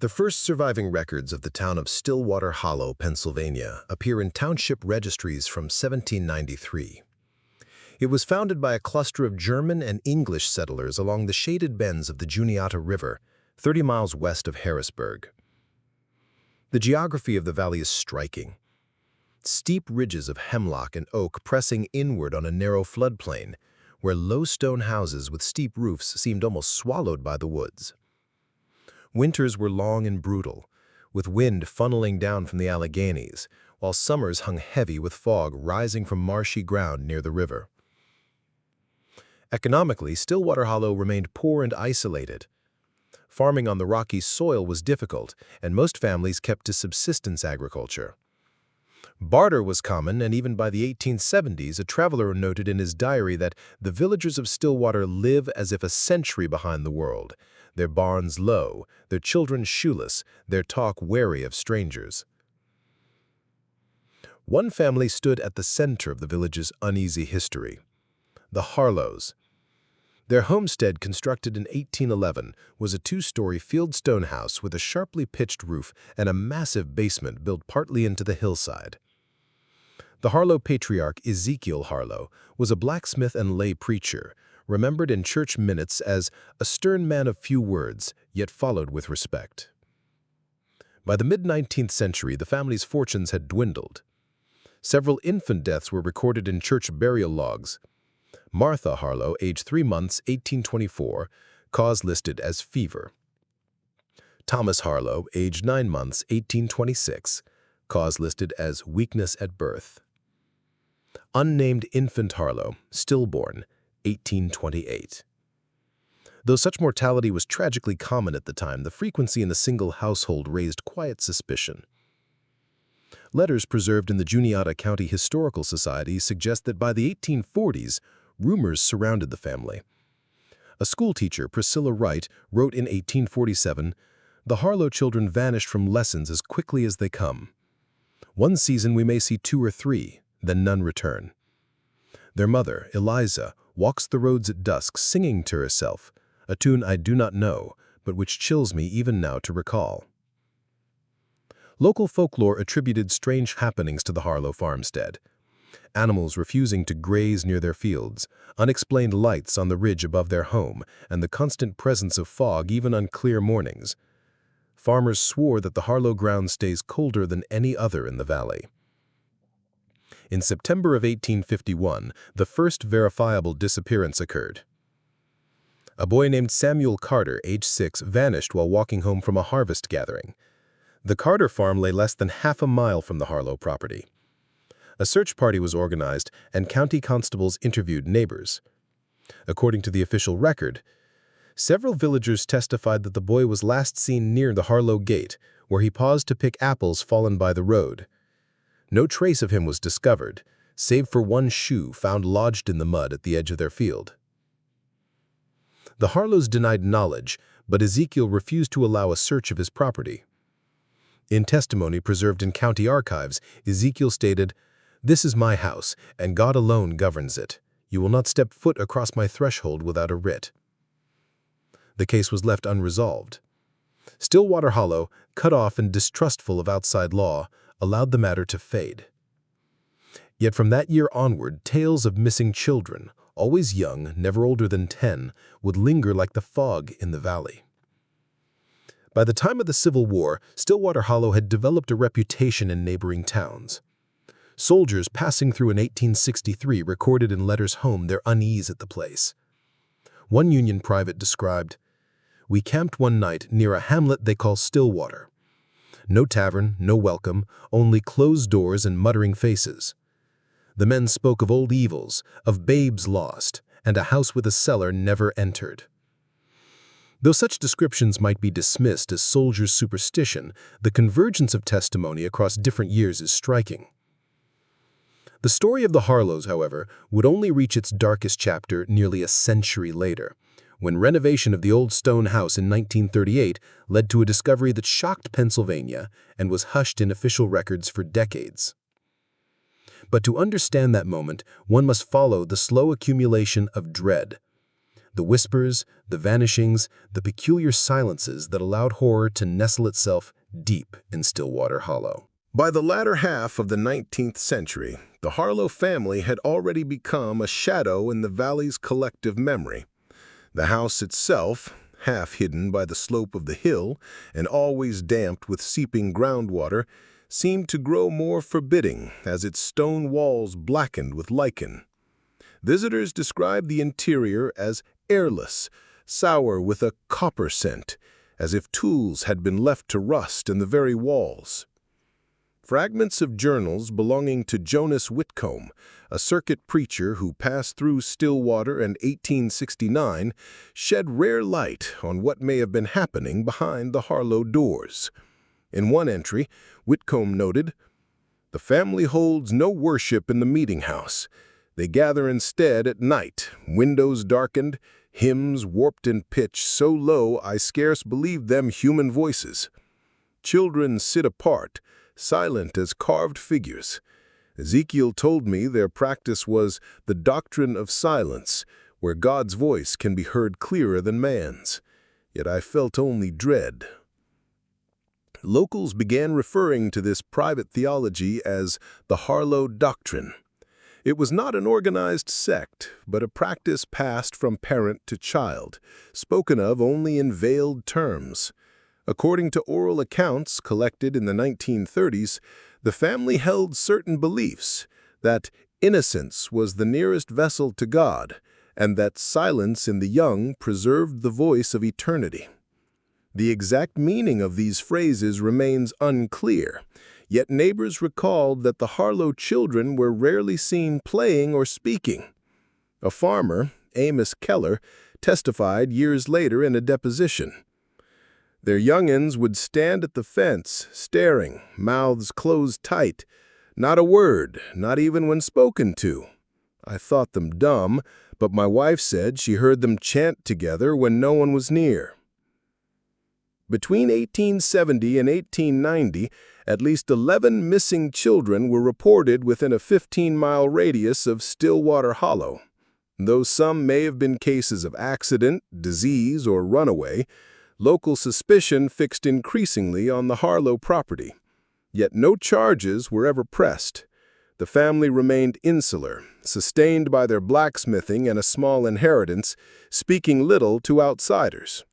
The first surviving records of the town of Stillwater Hollow, Pennsylvania, appear in township registries from 1793. It was founded by a cluster of German and English settlers along the shaded bends of the Juniata River, 30 miles west of Harrisburg. The geography of the valley is striking. Steep ridges of hemlock and oak pressing inward on a narrow floodplain, where low stone houses with steep roofs seemed almost swallowed by the woods. Winters were long and brutal, with wind funneling down from the Alleghenies, while summers hung heavy with fog rising from marshy ground near the river. Economically, Stillwater Hollow remained poor and isolated. Farming on the rocky soil was difficult, and most families kept to subsistence agriculture. Barter was common, and even by the 1870s, a traveler noted in his diary that the villagers of Stillwater live as if a century behind the world, their barns low, their children shoeless, their talk wary of strangers. One family stood at the center of the village's uneasy history: the Harlows. Their homestead, constructed in 1811, was a two-story fieldstone house with a sharply pitched roof and a massive basement built partly into the hillside. The Harlow patriarch, Ezekiel Harlow, was a blacksmith and lay preacher, remembered in church minutes as a stern man of few words, yet followed with respect. By the mid-19th century, the family's fortunes had dwindled. Several infant deaths were recorded in church burial logs. Martha Harlow, age 3 months, 1824, cause listed as fever. Thomas Harlow, age 9 months, 1826, cause listed as weakness at birth. Unnamed infant Harlow, stillborn, 1828. Though such mortality was tragically common at the time, the frequency in a single household raised quiet suspicion. Letters preserved in the Juniata County Historical Society suggest that by the 1840s, rumors surrounded the family. A schoolteacher, Priscilla Wright, wrote in 1847, "The Harlow children vanish from lessons as quickly as they come. One season we may see 2 or 3, then none return. Their mother, Eliza, walks the roads at dusk singing to herself, a tune I do not know, but which chills me even now to recall." Local folklore attributed strange happenings to the Harlow farmstead: animals refusing to graze near their fields, unexplained lights on the ridge above their home, and the constant presence of fog even on clear mornings. Farmers swore that the Harlow ground stays colder than any other in the valley. In September of 1851, the first verifiable disappearance occurred. A boy named Samuel Carter, age 6, vanished while walking home from a harvest gathering. The Carter farm lay less than half a mile from the Harlow property. A search party was organized, and county constables interviewed neighbors. According to the official record, several villagers testified that the boy was last seen near the Harlow gate, where he paused to pick apples fallen by the road. No trace of him was discovered, save for one shoe found lodged in the mud at the edge of their field. The Harlows denied knowledge, but Ezekiel refused to allow a search of his property. In testimony preserved in county archives, Ezekiel stated, "This is my house, and God alone governs it. You will not step foot across my threshold without a writ." The case was left unresolved. Stillwater Hollow, cut off and distrustful of outside law, allowed the matter to fade. Yet from that year onward, tales of missing children, always young, never older than 10, would linger like the fog in the valley. By the time of the Civil War, Stillwater Hollow had developed a reputation in neighboring towns. Soldiers passing through in 1863 recorded in letters home their unease at the place. One Union private described, "We camped one night near a hamlet they call Stillwater. No tavern, no welcome, only closed doors and muttering faces. The men spoke of old evils, of babes lost, and a house with a cellar never entered." Though such descriptions might be dismissed as soldiers' superstition, the convergence of testimony across different years is striking. The story of the Harlows, however, would only reach its darkest chapter nearly a century later, when renovation of the old stone house in 1938 led to a discovery that shocked Pennsylvania and was hushed in official records for decades. But to understand that moment, one must follow the slow accumulation of dread. The whispers, the vanishings, the peculiar silences that allowed horror to nestle itself deep in Stillwater Hollow. By the latter half of the 19th century, the Harlow family had already become a shadow in the valley's collective memory. The house itself, half hidden by the slope of the hill and always damped with seeping groundwater, seemed to grow more forbidding as its stone walls blackened with lichen. Visitors described the interior as airless, sour with a copper scent, as if tools had been left to rust in the very walls. Fragments of journals belonging to Jonas Whitcomb, a circuit preacher who passed through Stillwater in 1869, shed rare light on what may have been happening behind the Harlow doors. In one entry, Whitcomb noted, "The family holds no worship in the meeting house. They gather instead at night, windows darkened, hymns warped in pitch so low I scarce believed them human voices. Children sit apart, silent as carved figures. Ezekiel told me their practice was the doctrine of silence, where God's voice can be heard clearer than man's. Yet I felt only dread." Locals began referring to this private theology as the Harlow doctrine. It was not an organized sect, but a practice passed from parent to child, spoken of only in veiled terms. According to oral accounts collected in the 1930s, the family held certain beliefs, that innocence was the nearest vessel to God, and that silence in the young preserved the voice of eternity. The exact meaning of these phrases remains unclear, yet neighbors recalled that the Harlow children were rarely seen playing or speaking. A farmer, Amos Keller, testified years later in a deposition. "Their young'uns would stand at the fence, staring, mouths closed tight. Not a word, not even when spoken to. I thought them dumb, but my wife said she heard them chant together when no one was near." Between 1870 and 1890, at least 11 missing children were reported within a 15-mile radius of Stillwater Hollow. Though some may have been cases of accident, disease, or runaway, local suspicion fixed increasingly on the Harlow property. Yet no charges were ever pressed. The family remained insular, sustained by their blacksmithing and a small inheritance, speaking little to outsiders.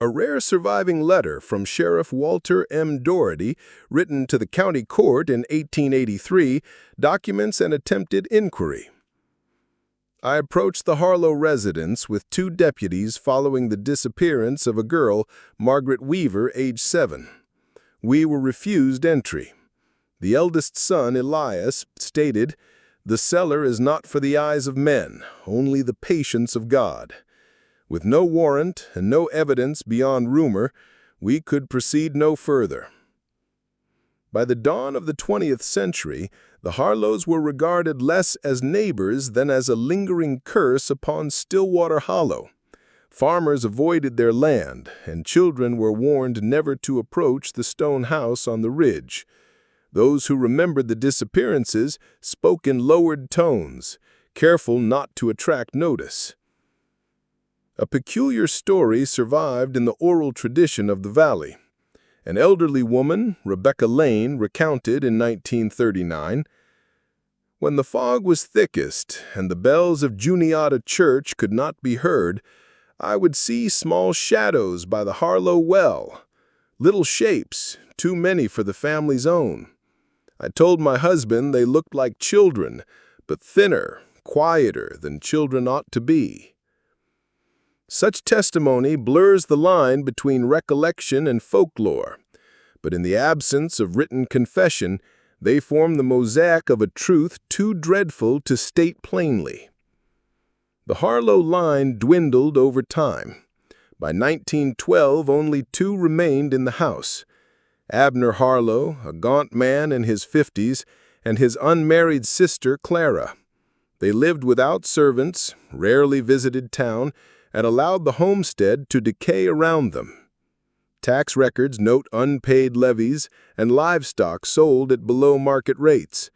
A rare surviving letter from Sheriff Walter M. Doherty, written to the county court in 1883, documents an attempted inquiry. "I approached the Harlow residence with 2 deputies following the disappearance of a girl, Margaret Weaver, age 7. We were refused entry. The eldest son, Elias, stated, 'The cellar is not for the eyes of men, only the patience of God.' With no warrant and no evidence beyond rumor, we could proceed no further." By the dawn of the 20th century, the Harlows were regarded less as neighbors than as a lingering curse upon Stillwater Hollow. Farmers avoided their land, and children were warned never to approach the stone house on the ridge. Those who remembered the disappearances spoke in lowered tones, careful not to attract notice. A peculiar story survived in the oral tradition of the valley. An elderly woman, Rebecca Lane, recounted in 1939, "When the fog was thickest and the bells of Juniata Church could not be heard, I would see small shadows by the Harlow well, little shapes, too many for the family's own. I told my husband they looked like children, but thinner, quieter than children ought to be." Such testimony blurs the line between recollection and folklore, but in the absence of written confession, they form the mosaic of a truth too dreadful to state plainly. The Harlow line dwindled over time. By 1912, only 2 remained in the house: Abner Harlow, a gaunt man in his 50s, and his unmarried sister, Clara. They lived without servants, rarely visited town, and allowed the homestead to decay around them. Tax records note unpaid levies and livestock sold at below market rates.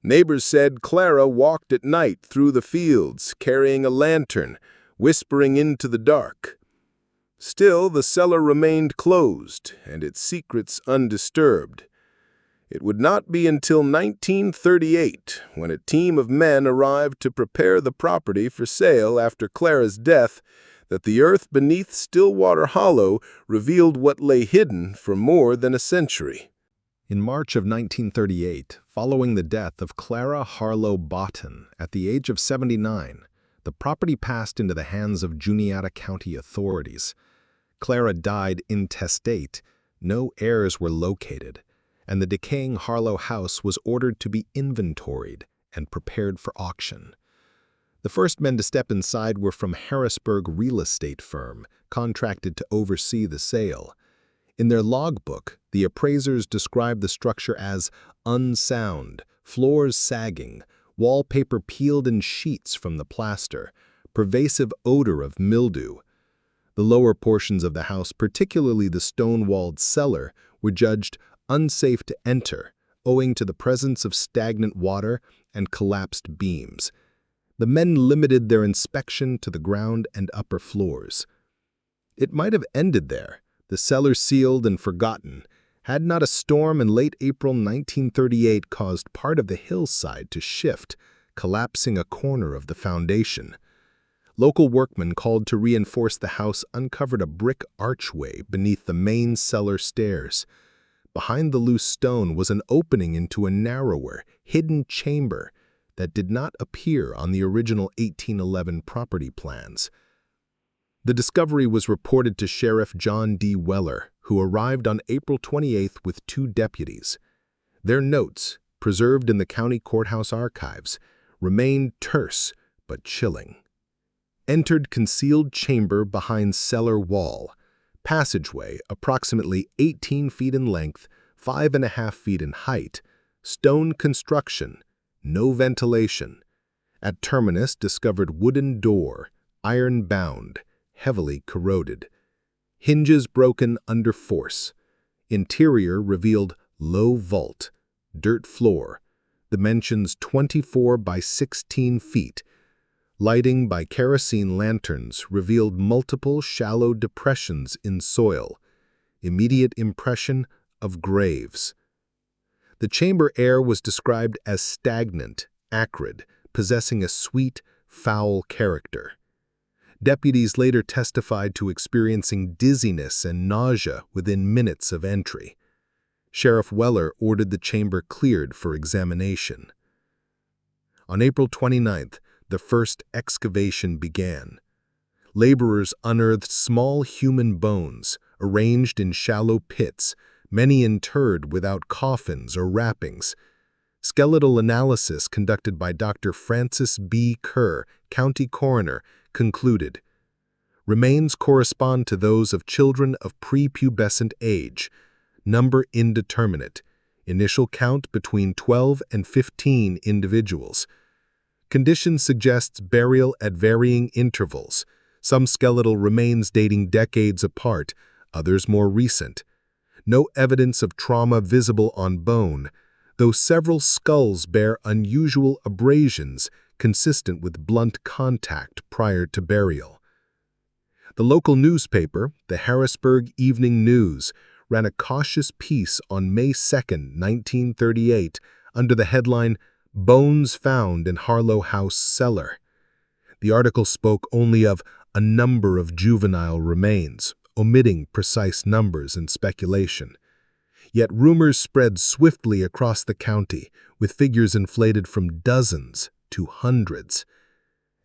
Neighbors said Clara walked at night through the fields, carrying a lantern, whispering into the dark. Still, the cellar remained closed, and its secrets undisturbed. It would not be until 1938, when a team of men arrived to prepare the property for sale after Clara's death, that the earth beneath Stillwater Hollow revealed what lay hidden for more than a century. In March of 1938, following the death of Clara Harlow Botton at the age of 79, the property passed into the hands of Juniata County authorities. Clara died intestate, no heirs were located, and the decaying Harlow house was ordered to be inventoried and prepared for auction. The first men to step inside were from Harrisburg real estate firm, contracted to oversee the sale. In their logbook, the appraisers described the structure as unsound, floors sagging, wallpaper peeled in sheets from the plaster, pervasive odor of mildew. The lower portions of the house, particularly the stone-walled cellar, were judged unsafe to enter, owing to the presence of stagnant water and collapsed beams. The men limited their inspection to the ground and upper floors. It might have ended there, the cellar sealed and forgotten, had not a storm in late April 1938 caused part of the hillside to shift, collapsing a corner of the foundation. Local workmen called to reinforce the house uncovered a brick archway beneath the main cellar stairs. Behind the loose stone was an opening into a narrower, hidden chamber that did not appear on the original 1811 property plans. The discovery was reported to Sheriff John D. Weller, who arrived on April 28th with 2 deputies. Their notes, preserved in the county courthouse archives, remained terse but chilling. Entered concealed chamber behind cellar wall. Passageway approximately 18 feet in length, 5.5 feet in height. Stone construction. No ventilation. At terminus discovered wooden door, iron-bound, heavily corroded. Hinges broken under force. Interior revealed low vault, dirt floor, dimensions 24 by 16 feet. Lighting by kerosene lanterns revealed multiple shallow depressions in soil, immediate impression of graves. The chamber air was described as stagnant, acrid, possessing a sweet, foul character. Deputies later testified to experiencing dizziness and nausea within minutes of entry. Sheriff Weller ordered the chamber cleared for examination. On April 29th, the first excavation began. Laborers unearthed small human bones, arranged in shallow pits, many interred without coffins or wrappings. Skeletal analysis conducted by Dr. Francis B. Kerr, county coroner, concluded, remains correspond to those of children of prepubescent age, number indeterminate, initial count between 12 and 15 individuals. Condition suggests burial at varying intervals, some skeletal remains dating decades apart, others more recent. No evidence of trauma visible on bone, though several skulls bear unusual abrasions consistent with blunt contact prior to burial. The local newspaper, the Harrisburg Evening News, ran a cautious piece on May 2, 1938, under the headline, "Bones Found in Harlow House Cellar." The article spoke only of a number of juvenile remains, omitting precise numbers and speculation. Yet rumors spread swiftly across the county, with figures inflated from dozens to hundreds.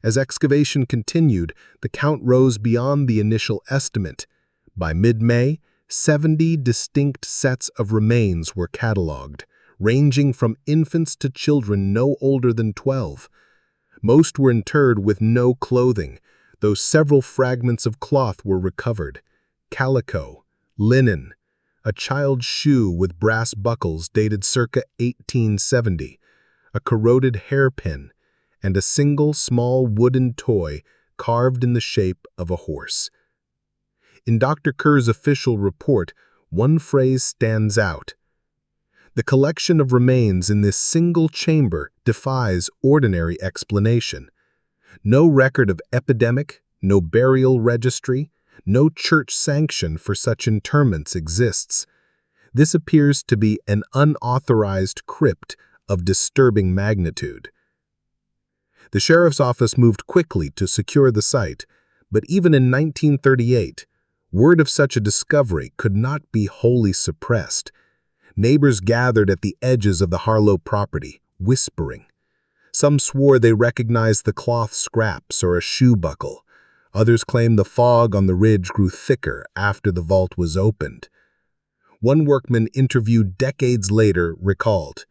As excavation continued, the count rose beyond the initial estimate. By mid-May, 70 distinct sets of remains were cataloged, ranging from infants to children no older than 12. Most were interred with no clothing, though several fragments of cloth were recovered. Calico, linen, a child's shoe with brass buckles dated circa 1870, a corroded hairpin, and a single small wooden toy carved in the shape of a horse. In Dr. Kerr's official report, one phrase stands out. The collection of remains in this single chamber defies ordinary explanation. No record of epidemic, no burial registry, no church sanction for such interments exists. This appears to be an unauthorized crypt of disturbing magnitude. The sheriff's office moved quickly to secure the site, but even in 1938, word of such a discovery could not be wholly suppressed. Neighbors gathered at the edges of the Harlow property, whispering. Some swore they recognized the cloth scraps or a shoe buckle. Others claimed the fog on the ridge grew thicker after the vault was opened. One workman interviewed decades later recalled,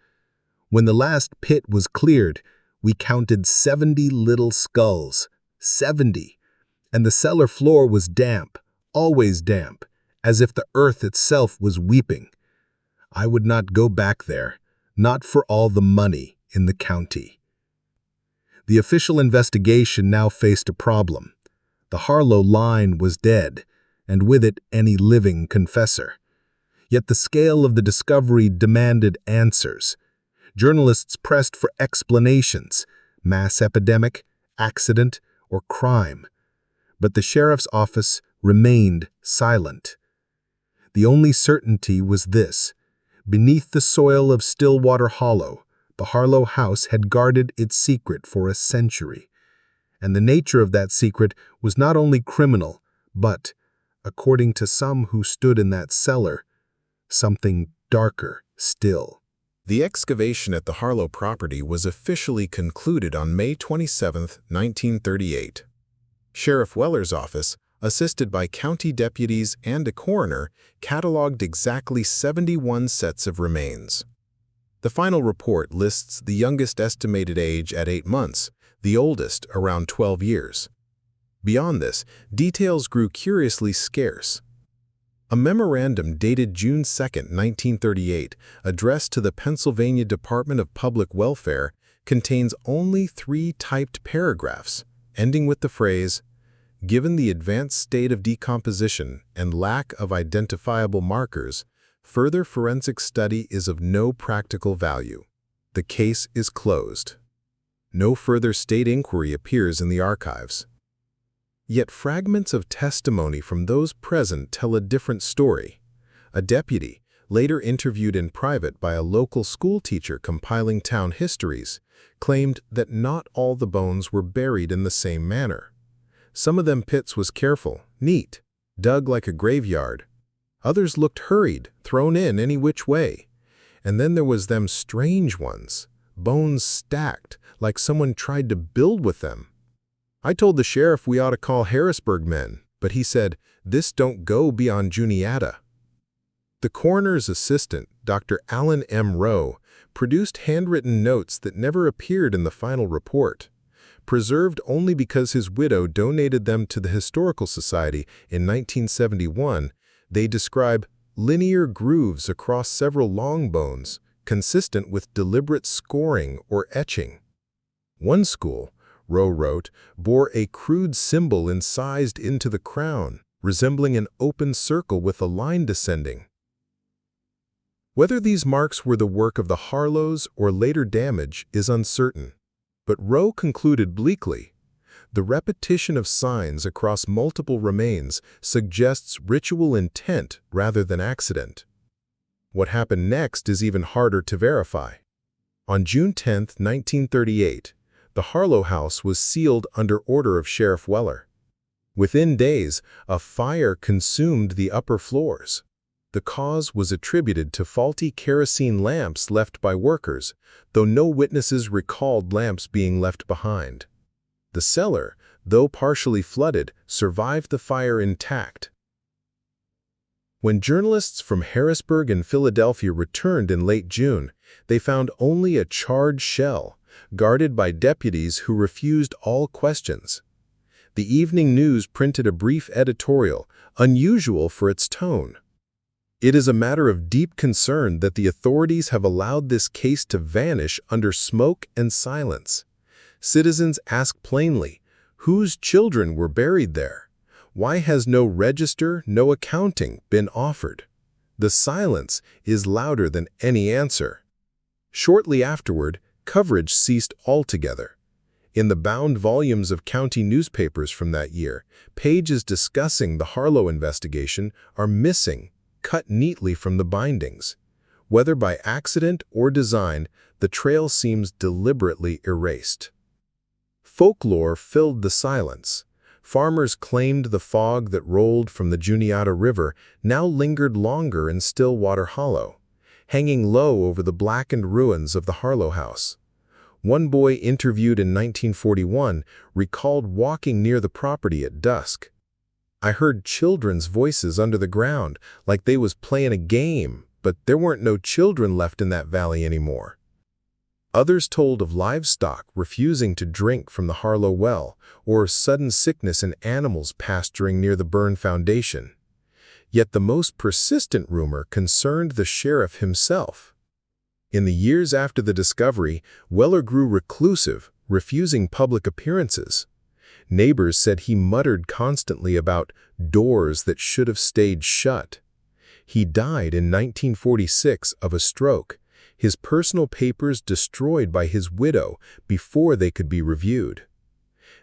"When the last pit was cleared, we counted 70 little skulls, 70, and the cellar floor was damp, always damp, as if the earth itself was weeping. I would not go back there, not for all the money in the county." The official investigation now faced a problem. The Harlow line was dead, and with it any living confessor. Yet the scale of the discovery demanded answers. Journalists pressed for explanations, mass epidemic, accident, or crime. But the sheriff's office remained silent. The only certainty was this: beneath the soil of Stillwater Hollow, the Harlow house had guarded its secret for a century. And the nature of that secret was not only criminal, but, according to some who stood in that cellar, something darker still. The excavation at the Harlow property was officially concluded on May 27, 1938. Sheriff Weller's office, assisted by county deputies and a coroner, cataloged exactly 71 sets of remains. The final report lists the youngest estimated age at 8 months, the oldest around 12 years. Beyond this, details grew curiously scarce. A memorandum dated June 2, 1938, addressed to the Pennsylvania Department of Public Welfare, contains only 3 typed paragraphs, ending with the phrase, "Given the advanced state of decomposition and lack of identifiable markers, further forensic study is of no practical value. The case is closed." No further state inquiry appears in the archives. Yet fragments of testimony from those present tell a different story. A deputy, later interviewed in private by a local schoolteacher compiling town histories, claimed that not all the bones were buried in the same manner. Some of them pits was careful, neat, dug like a graveyard. Others looked hurried, thrown in any which way. And then there was them strange ones, bones stacked, like someone tried to build with them. I told the sheriff we ought to call Harrisburg men, but he said, "This don't go beyond Juniata." The coroner's assistant, Dr. Allen M. Rowe, produced handwritten notes that never appeared in the final report. Preserved only because his widow donated them to the Historical Society in 1971, they describe linear grooves across several long bones, consistent with deliberate scoring or etching. One school, Rowe wrote, bore a crude symbol incised into the crown, resembling an open circle with a line descending. Whether these marks were the work of the Harlows or later damage is uncertain, but Rowe concluded bleakly, the repetition of signs across multiple remains suggests ritual intent rather than accident. What happened next is even harder to verify. On June 10, 1938, the Harlow house was sealed under order of Sheriff Weller. Within days, a fire consumed the upper floors. The cause was attributed to faulty kerosene lamps left by workers, though no witnesses recalled lamps being left behind. The cellar, though partially flooded, survived the fire intact. When journalists from Harrisburg and Philadelphia returned in late June, they found only a charred shell, guarded by deputies who refused all questions. The Evening News printed a brief editorial, unusual for its tone. "It is a matter of deep concern that the authorities have allowed this case to vanish under smoke and silence. Citizens ask plainly, whose children were buried there? Why has no register, no accounting been offered? The silence is louder than any answer. Shortly afterward, coverage ceased altogether. In the bound volumes of county newspapers from that year, pages discussing the Harlow investigation are missing, cut neatly from the bindings. Whether by accident or design, the trail seems deliberately erased. Folklore filled the silence. Farmers claimed the fog that rolled from the Juniata River now lingered longer in Stillwater Hollow, hanging low over the blackened ruins of the Harlow house. One boy interviewed in 1941 recalled walking near the property at dusk. "I heard children's voices under the ground, like they was playing a game, but there weren't no children left in that valley anymore." Others told of livestock refusing to drink from the Harlow well, or sudden sickness in animals pasturing near the burned foundation. Yet the most persistent rumor concerned the sheriff himself. In the years after the discovery, Weller grew reclusive, refusing public appearances. Neighbors said he muttered constantly about doors that should have stayed shut. He died in 1946 of a stroke, his personal papers destroyed by his widow before they could be reviewed.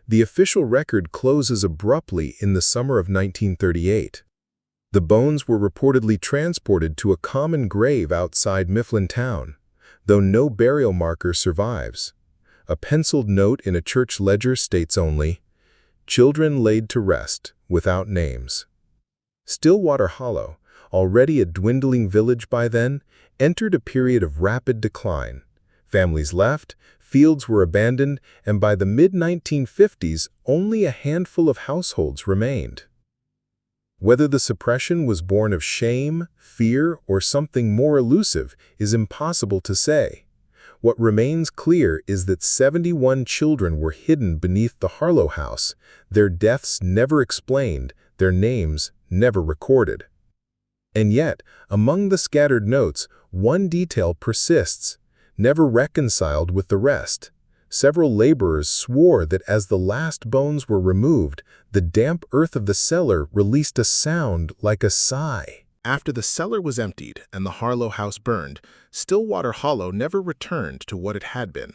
The official record closes abruptly in the summer of 1938. The bones were reportedly transported to a common grave outside Mifflin Town, though no burial marker survives. A penciled note in a church ledger states only, "Children laid to rest, without names." Stillwater Hollow, already a dwindling village by then, entered a period of rapid decline. Families left, fields were abandoned, and by the mid-1950s, only a handful of households remained. Whether the suppression was born of shame, fear, or something more elusive is impossible to say. What remains clear is that 71 children were hidden beneath the Harlow house, their deaths never explained, their names never recorded. And yet, among the scattered notes, one detail persists, never reconciled with the rest. Several laborers swore that as the last bones were removed, the damp earth of the cellar released a sound like a sigh. After the cellar was emptied and the Harlow house burned, Stillwater Hollow never returned to what it had been.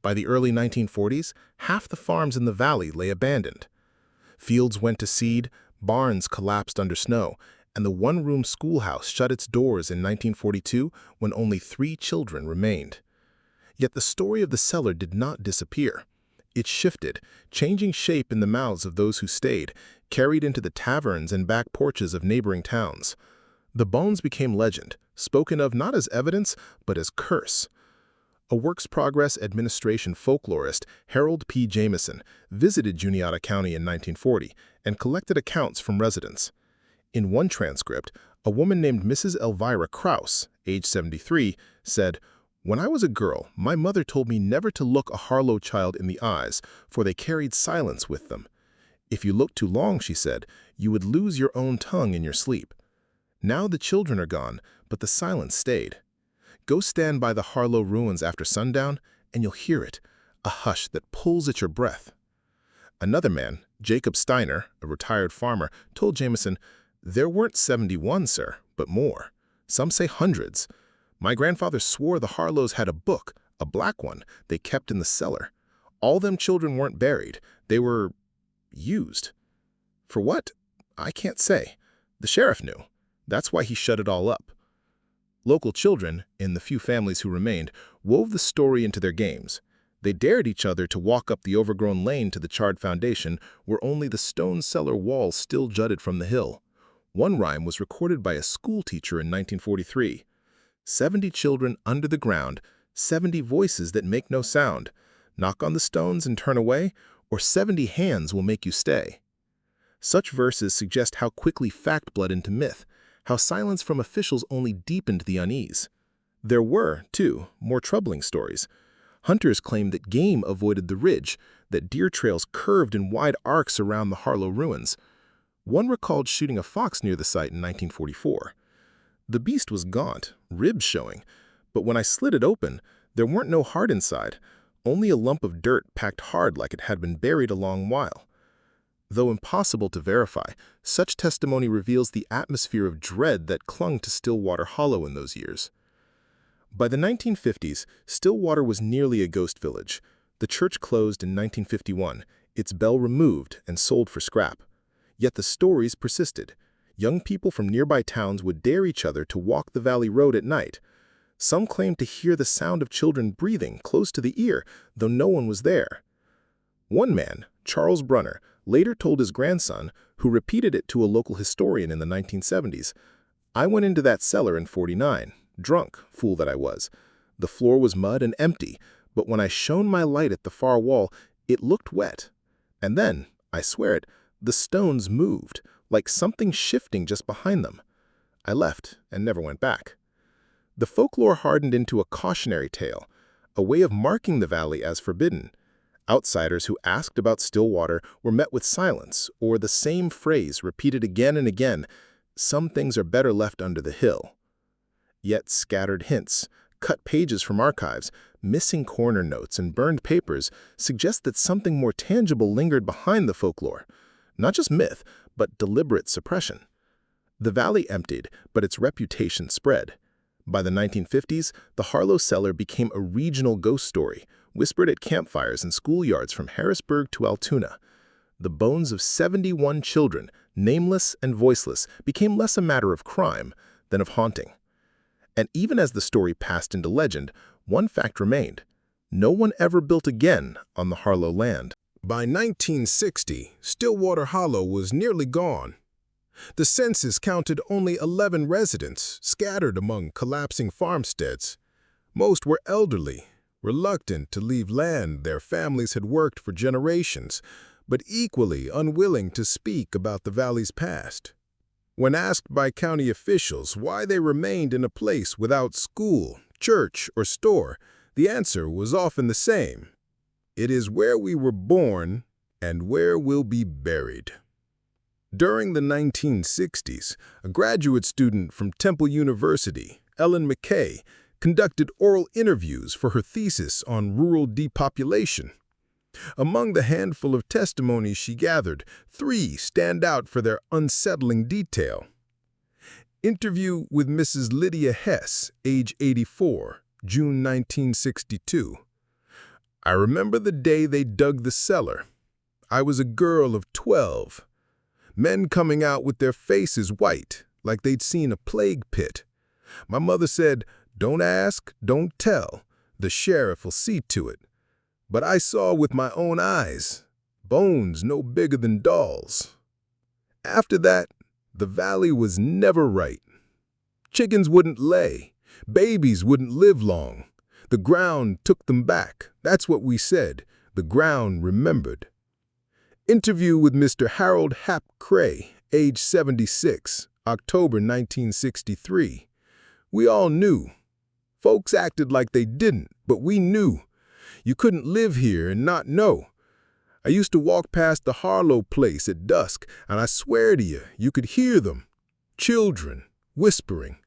By the early 1940s, half the farms in the valley lay abandoned. Fields went to seed, barns collapsed under snow, and the one-room schoolhouse shut its doors in 1942 when only 3 children remained. Yet the story of the cellar did not disappear. It shifted, changing shape in the mouths of those who stayed, carried into the taverns and back porches of neighboring towns. The bones became legend, spoken of not as evidence, but as curse. A Works Progress Administration folklorist, Harold P. Jameson, visited Juniata County in 1940 and collected accounts from residents. In one transcript, a woman named Mrs. Elvira Krause, age 73, said, "When I was a girl, my mother told me never to look a Harlow child in the eyes, for they carried silence with them. If you looked too long," she said, "you would lose your own tongue in your sleep. Now the children are gone, but the silence stayed. Go stand by the Harlow ruins after sundown, and you'll hear it, a hush that pulls at your breath." Another man, Jacob Steiner, a retired farmer, told Jameson, "There weren't 71, sir, but more. Some say hundreds. My grandfather swore the Harlows had a book, a black one, they kept in the cellar. All them children weren't buried. They were used. For what? I can't say. The sheriff knew. That's why he shut it all up." Local children, in the few families who remained, wove the story into their games. They dared each other to walk up the overgrown lane to the charred foundation where only the stone cellar wall still jutted from the hill. One rhyme was recorded by a school teacher in 1943. 70 children under the ground, 70 voices that make no sound. Knock on the stones and turn away, or 70 hands will make you stay. Such verses suggest how quickly fact bled into myth, how silence from officials only deepened the unease. There were, too, more troubling stories. Hunters claimed that game avoided the ridge, that deer trails curved in wide arcs around the Harlow ruins. One recalled shooting a fox near the site in 1944. The beast was gaunt, ribs showing, but when I slid it open, there weren't no heart inside, only a lump of dirt packed hard like it had been buried a long while. Though impossible to verify, such testimony reveals the atmosphere of dread that clung to Stillwater Hollow in those years. By the 1950s, Stillwater was nearly a ghost village. The church closed in 1951, its bell removed and sold for scrap. Yet the stories persisted. Young people from nearby towns would dare each other to walk the valley road at night. Some claimed to hear the sound of children breathing close to the ear, though no one was there. One man, Charles Brunner, later told his grandson, who repeated it to a local historian in the 1970s, "I went into that cellar in '49, drunk, fool that I was. The floor was mud and empty, but when I shone my light at the far wall, it looked wet. And then, I swear it, the stones moved, like something shifting just behind them. I left and never went back." The folklore hardened into a cautionary tale, a way of marking the valley as forbidden. Outsiders who asked about Stillwater were met with silence or the same phrase repeated again and again, "Some things are better left under the hill." Yet scattered hints, cut pages from archives, missing corner notes, and burned papers suggest that something more tangible lingered behind the folklore. Not just myth, but deliberate suppression. The valley emptied, but its reputation spread. By the 1950s, the Harlow Cellar became a regional ghost story, whispered at campfires and schoolyards from Harrisburg to Altoona. The bones of 71 children, nameless and voiceless, became less a matter of crime than of haunting. And even as the story passed into legend, one fact remained: no one ever built again on the Harlow land. By 1960, Stillwater Hollow was nearly gone. The census counted only 11 residents scattered among collapsing farmsteads. Most were elderly, reluctant to leave land their families had worked for generations, but equally unwilling to speak about the valley's past. When asked by county officials why they remained in a place without school, church, or store, the answer was often the same: "It is where we were born and where we'll be buried." During the 1960s, a graduate student from Temple University, Ellen McKay, conducted oral interviews for her thesis on rural depopulation. Among the handful of testimonies she gathered, 3 stand out for their unsettling detail. Interview with Mrs. Lydia Hess, age 84, June 1962. "I remember the day they dug the cellar. I was a girl of 12. Men coming out with their faces white, like they'd seen a plague pit. My mother said, 'Don't ask, don't tell. The sheriff will see to it.' But I saw with my own eyes, bones no bigger than dolls. After that, the valley was never right. Chickens wouldn't lay. Babies wouldn't live long. The ground took them back. That's what we said. The ground remembered." Interview with Mr. Harold Hap Cray, age 76, October 1963. "We all knew. Folks acted like they didn't, but we knew. You couldn't live here and not know. I used to walk past the Harlow place at dusk, and I swear to you, you could hear them. Children, whispering.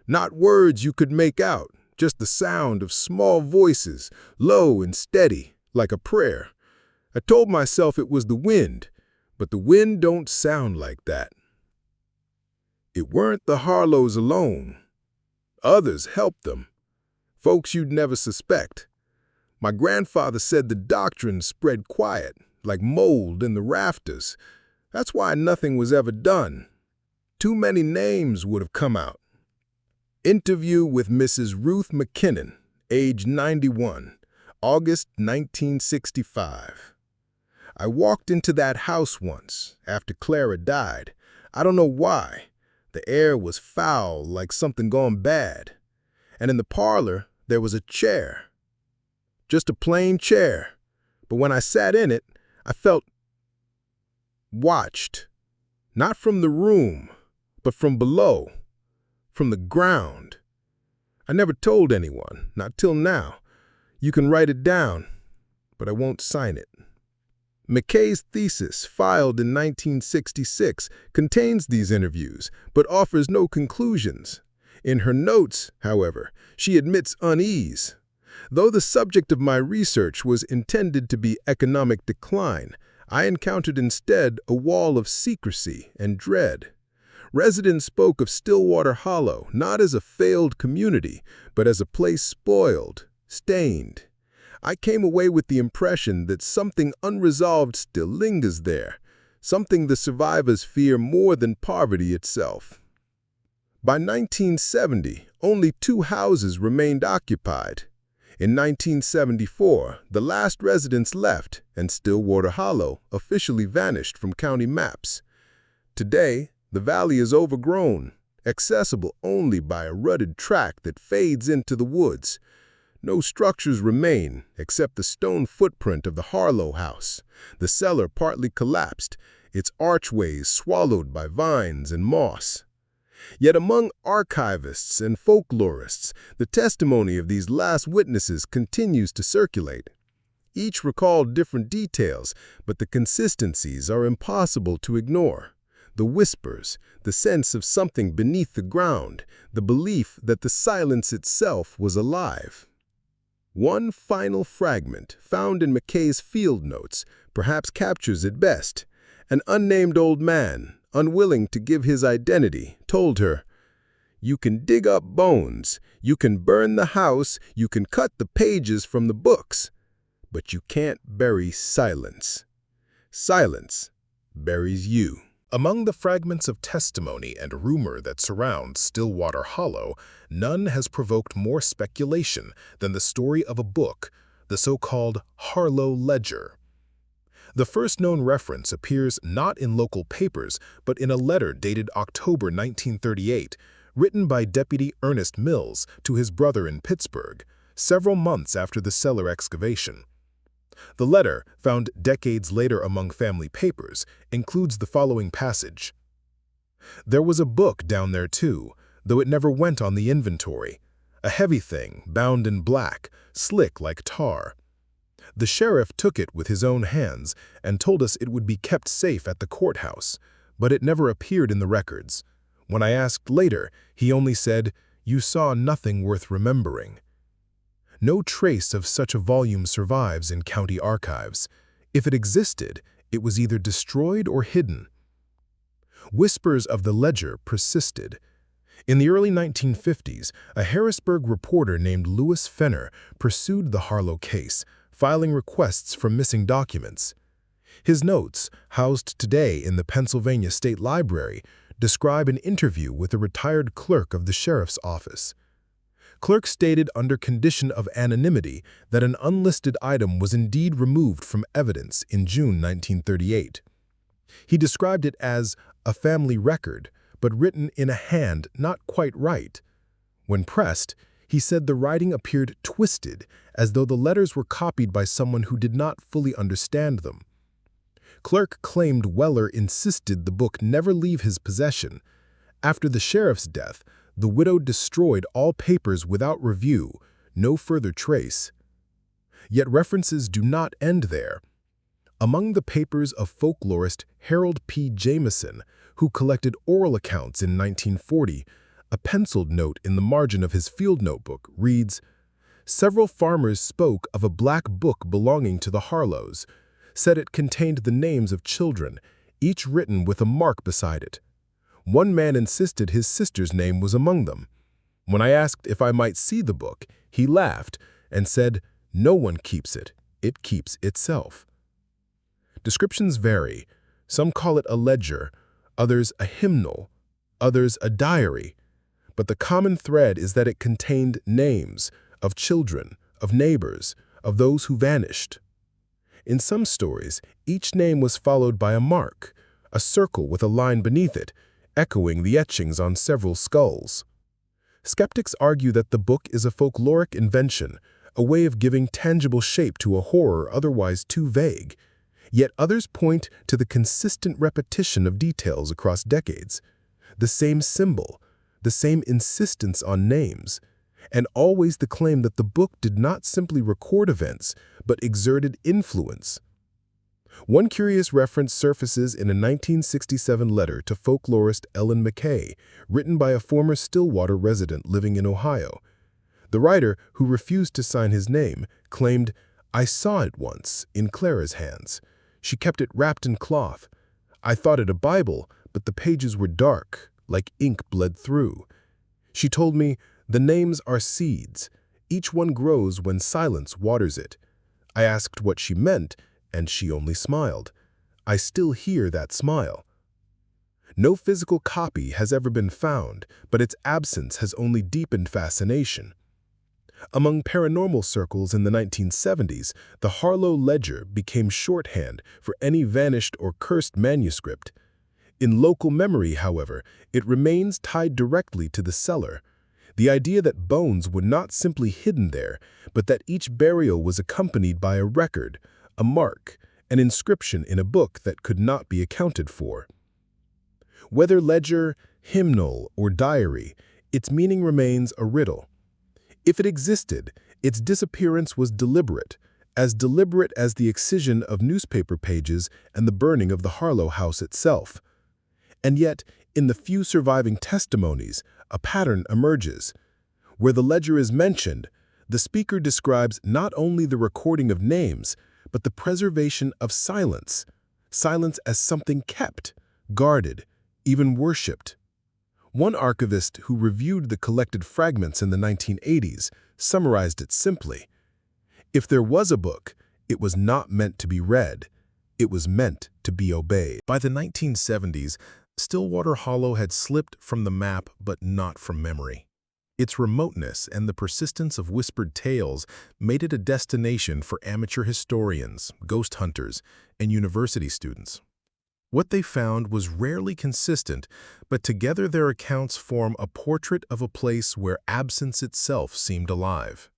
Not words you could make out, just the sound of small voices, low and steady, like a prayer. I told myself it was the wind, but the wind don't sound like that." It weren't the Harlows alone. Others helped them. Folks you'd never suspect. My grandfather said the doctrine spread quiet, like mold in the rafters. That's why nothing was ever done. Too many names would have come out. Interview with Mrs. Ruth McKinnon, age 91, August 1965. "I walked into that house once, after Clara died. I don't know why. The air was foul, like something gone bad. And in the parlor, there was a chair. Just a plain chair. But when I sat in it, I felt watched. Not from the room, but from below, from the ground. I never told anyone, not till now. You can write it down, but I won't sign it." McKay's thesis, filed in 1966, contains these interviews, but offers no conclusions. In her notes, however, she admits unease. "Though the subject of my research was intended to be economic decline, I encountered instead a wall of secrecy and dread. Residents spoke of Stillwater Hollow not as a failed community, but as a place spoiled, stained. I came away with the impression that something unresolved still lingers there, something the survivors fear more than poverty itself. By 1970, only 2 houses remained occupied. In 1974, the last residents left, and Stillwater Hollow officially vanished from county maps. Today, the valley is overgrown, accessible only by a rutted track that fades into the woods. No structures remain except the stone footprint of the Harlow house, the cellar partly collapsed, its archways swallowed by vines and moss. Yet among archivists and folklorists, the testimony of these last witnesses continues to circulate. Each recalled different details, but the consistencies are impossible to ignore. The whispers, the sense of something beneath the ground, the belief that the silence itself was alive. One final fragment, found in McKay's field notes, perhaps captures it best. An unnamed old man, unwilling to give his identity, told her, "You can dig up bones, you can burn the house, you can cut the pages from the books, but you can't bury silence. Silence buries you." Among the fragments of testimony and rumor that surround Stillwater Hollow, none has provoked more speculation than the story of a book, the so-called Harlow Ledger. The first known reference appears not in local papers, but in a letter dated October 1938, written by Deputy Ernest Mills to his brother in Pittsburgh, several months after the cellar excavation. The letter, found decades later among family papers, includes the following passage. "There was a book down there too, though it never went on the inventory. A heavy thing, bound in black, slick like tar. The sheriff took it with his own hands and told us it would be kept safe at the courthouse, but it never appeared in the records. When I asked later, he only said, 'You saw nothing worth remembering.' No trace of such a volume survives in county archives. If it existed, it was either destroyed or hidden." Whispers of the ledger persisted. In the early 1950s, a Harrisburg reporter named Louis Fenner pursued the Harlow case, filing requests for missing documents. His notes, housed today in the Pennsylvania State Library, describe an interview with a retired clerk of the sheriff's office. Clerk stated under condition of anonymity that an unlisted item was indeed removed from evidence in June 1938. He described it as a family record, but written in a hand not quite right. When pressed, he said the writing appeared twisted, as though the letters were copied by someone who did not fully understand them. Clerk claimed Weller insisted the book never leave his possession. After the sheriff's death, the widow destroyed all papers without review, no further trace. Yet references do not end there. Among the papers of folklorist Harold P. Jameson, who collected oral accounts in 1940, a penciled note in the margin of his field notebook reads, "Several farmers spoke of a black book belonging to the Harlows, said it contained the names of children, each written with a mark beside it. One man insisted his sister's name was among them. When I asked if I might see the book, he laughed and said, 'No one keeps it, it keeps itself.'" Descriptions vary. Some call it a ledger, others a hymnal, others a diary. But the common thread is that it contained names of children, of neighbors, of those who vanished. In some stories, each name was followed by a mark, a circle with a line beneath it, echoing the etchings on several skulls. Skeptics argue that the book is a folkloric invention, a way of giving tangible shape to a horror otherwise too vague. Yet others point to the consistent repetition of details across decades, the same symbol, the same insistence on names, and always the claim that the book did not simply record events, but exerted influence. One curious reference surfaces in a 1967 letter to folklorist Ellen McKay, written by a former Stillwater resident living in Ohio. The writer, who refused to sign his name, claimed, "I saw it once in Clara's hands. She kept it wrapped in cloth. I thought it a Bible, but the pages were dark, like ink bled through. She told me, the names are seeds. Each one grows when silence waters it. I asked what she meant, and she only smiled. I still hear that smile. No physical copy has ever been found, but its absence has only deepened fascination. Among paranormal circles in the 1970s, the Harlow ledger became shorthand for any vanished or cursed manuscript. In local memory, however, it remains tied directly to the cellar. The idea that bones were not simply hidden there, but that each burial was accompanied by a record, a mark, an inscription in a book that could not be accounted for. Whether ledger, hymnal, or diary, its meaning remains a riddle. If it existed, its disappearance was deliberate as the excision of newspaper pages and the burning of the Harlow house itself. And yet, in the few surviving testimonies, a pattern emerges. Where the ledger is mentioned, the speaker describes not only the recording of names, but the preservation of silence. Silence as something kept, guarded, even worshipped. One archivist who reviewed the collected fragments in the 1980s summarized it simply. If there was a book, it was not meant to be read. It was meant to be obeyed. By the 1970s, Stillwater Hollow had slipped from the map but not from memory. Its remoteness and the persistence of whispered tales made it a destination for amateur historians, ghost hunters, and university students. What they found was rarely consistent, but together their accounts form a portrait of a place where absence itself seemed alive.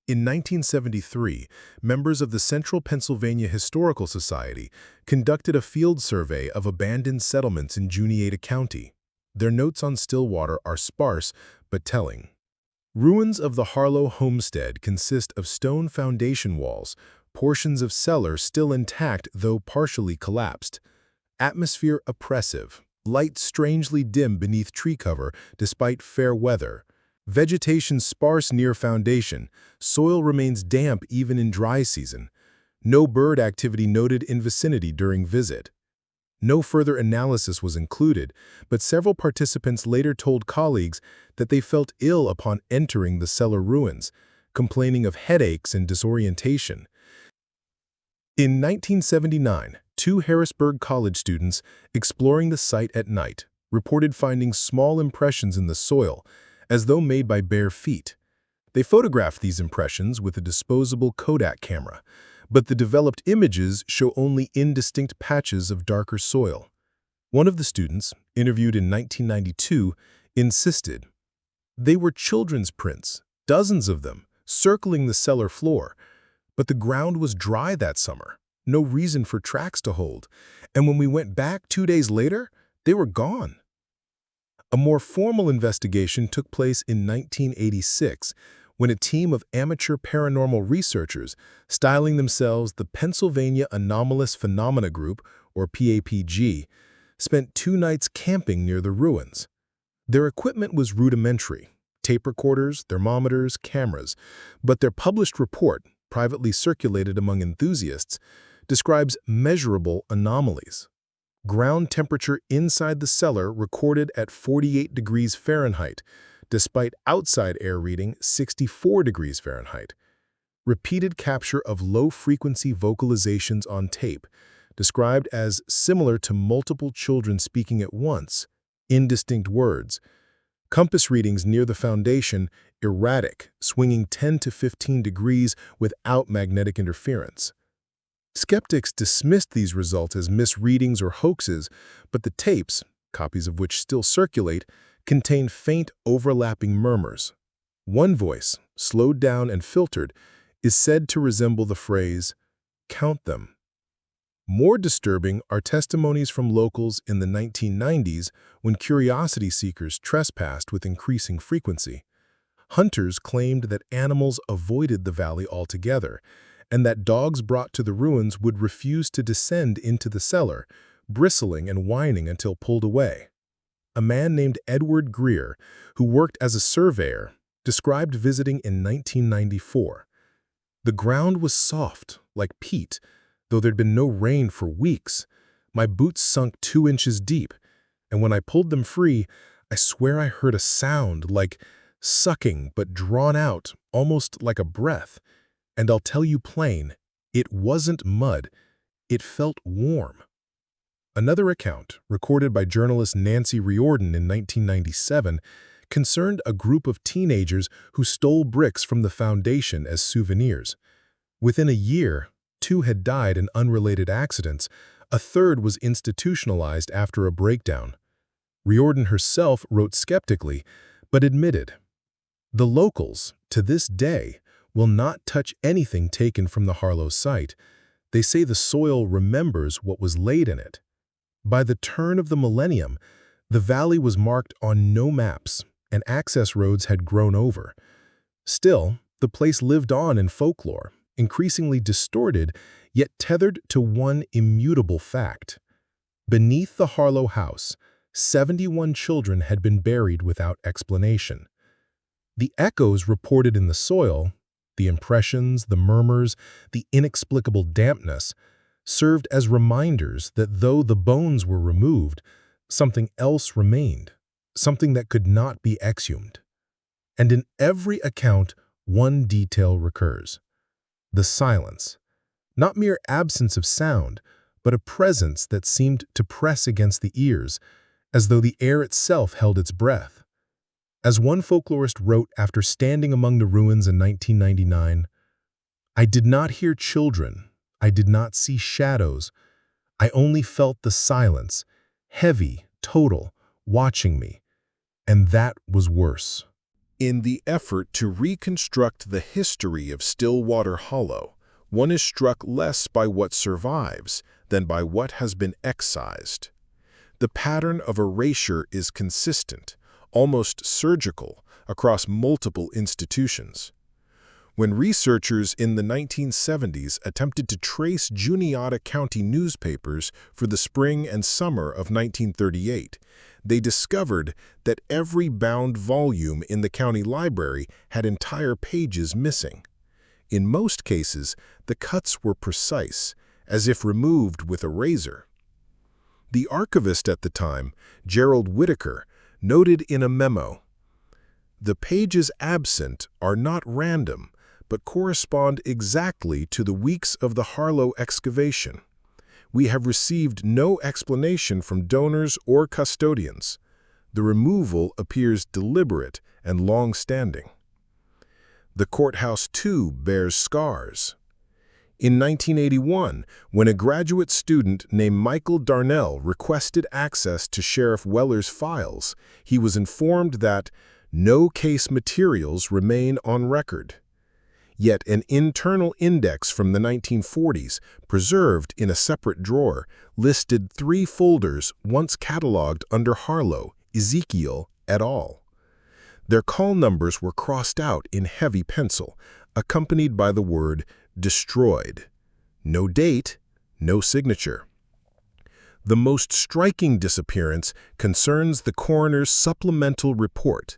In 1973, members of the Central Pennsylvania Historical Society conducted a field survey of abandoned settlements in Juniata County. Their notes on Stillwater are sparse but telling. Ruins of the Harlow homestead consist of stone foundation walls, portions of cellar still intact though partially collapsed. Atmosphere oppressive, light strangely dim beneath tree cover despite fair weather. Vegetation sparse near foundation, soil remains damp even in dry season. No bird activity noted in vicinity during visit. No further analysis was included, but several participants later told colleagues that they felt ill upon entering the cellar ruins, complaining of headaches and disorientation. In 1979, two Harrisburg College students exploring the site at night reported finding small impressions in the soil, as though made by bare feet. They photographed these impressions with a disposable Kodak camera, but the developed images show only indistinct patches of darker soil. One of the students, interviewed in 1992, insisted. They were children's prints, dozens of them, circling the cellar floor. But the ground was dry that summer, no reason for tracks to hold, and when we went back 2 days later, they were gone. A more formal investigation took place in 1986 when a team of amateur paranormal researchers, styling themselves the Pennsylvania Anomalous Phenomena Group, or PAPG, spent 2 nights camping near the ruins. Their equipment was rudimentary, tape recorders, thermometers, cameras, but their published report, privately circulated among enthusiasts, describes measurable anomalies. Ground temperature inside the cellar recorded at 48 degrees Fahrenheit, despite outside air reading 64 degrees Fahrenheit. Repeated capture of low-frequency vocalizations on tape, described as similar to multiple children speaking at once, indistinct words. Compass readings near the foundation, erratic, swinging 10 to 15 degrees without magnetic interference. Skeptics dismissed these results as misreadings or hoaxes, but the tapes, copies of which still circulate, contain faint overlapping murmurs. One voice, slowed down and filtered, is said to resemble the phrase, "Count them." More disturbing are testimonies from locals in the 1990s when curiosity seekers trespassed with increasing frequency. Hunters claimed that animals avoided the valley altogether, and that dogs brought to the ruins would refuse to descend into the cellar, bristling and whining until pulled away. A man named Edward Greer, who worked as a surveyor, described visiting in 1994. The ground was soft, like peat, though there'd been no rain for weeks. My boots sunk 2 inches deep, and when I pulled them free, I swear I heard a sound like sucking but drawn out, almost like a breath. And I'll tell you plain, it wasn't mud. It felt warm. Another account, recorded by journalist Nancy Riordan in 1997, concerned a group of teenagers who stole bricks from the foundation as souvenirs. Within a year, 2 had died in unrelated accidents. A third was institutionalized after a breakdown. Riordan herself wrote skeptically, but admitted, "The locals, to this day, will not touch anything taken from the Harlow site. They say the soil remembers what was laid in it." By the turn of the millennium, the valley was marked on no maps, and access roads had grown over. Still, the place lived on in folklore, increasingly distorted, yet tethered to one immutable fact. Beneath the Harlow house, 71 children had been buried without explanation. The echoes reported in the soil, the impressions, the murmurs, the inexplicable dampness, served as reminders that though the bones were removed, something else remained, something that could not be exhumed. And in every account, one detail recurs: the silence. Not mere absence of sound, but a presence that seemed to press against the ears, as though the air itself held its breath. As one folklorist wrote after standing among the ruins in 1999, "I did not hear children, I did not see shadows, I only felt the silence, heavy, total, watching me, and that was worse." In the effort to reconstruct the history of Stillwater Hollow, one is struck less by what survives than by what has been excised. The pattern of erasure is consistent, almost surgical, across multiple institutions. When researchers in the 1970s attempted to trace Juniata County newspapers for the spring and summer of 1938, they discovered that every bound volume in the county library had entire pages missing. In most cases, the cuts were precise, as if removed with a razor. The archivist at the time, Gerald Whitaker, noted in a memo, "The pages absent are not random, but correspond exactly to the weeks of the Harlow excavation. We have received no explanation from donors or custodians. The removal appears deliberate and long-standing." The courthouse, too, bears scars. In 1981, when a graduate student named Michael Darnell requested access to Sheriff Weller's files, he was informed that no case materials remain on record. Yet an internal index from the 1940s, preserved in a separate drawer, listed 3 folders once cataloged under Harlow, Ezekiel, et al. Their call numbers were crossed out in heavy pencil, accompanied by the word "destroyed." No date, no signature. The most striking disappearance concerns the coroner's supplemental report.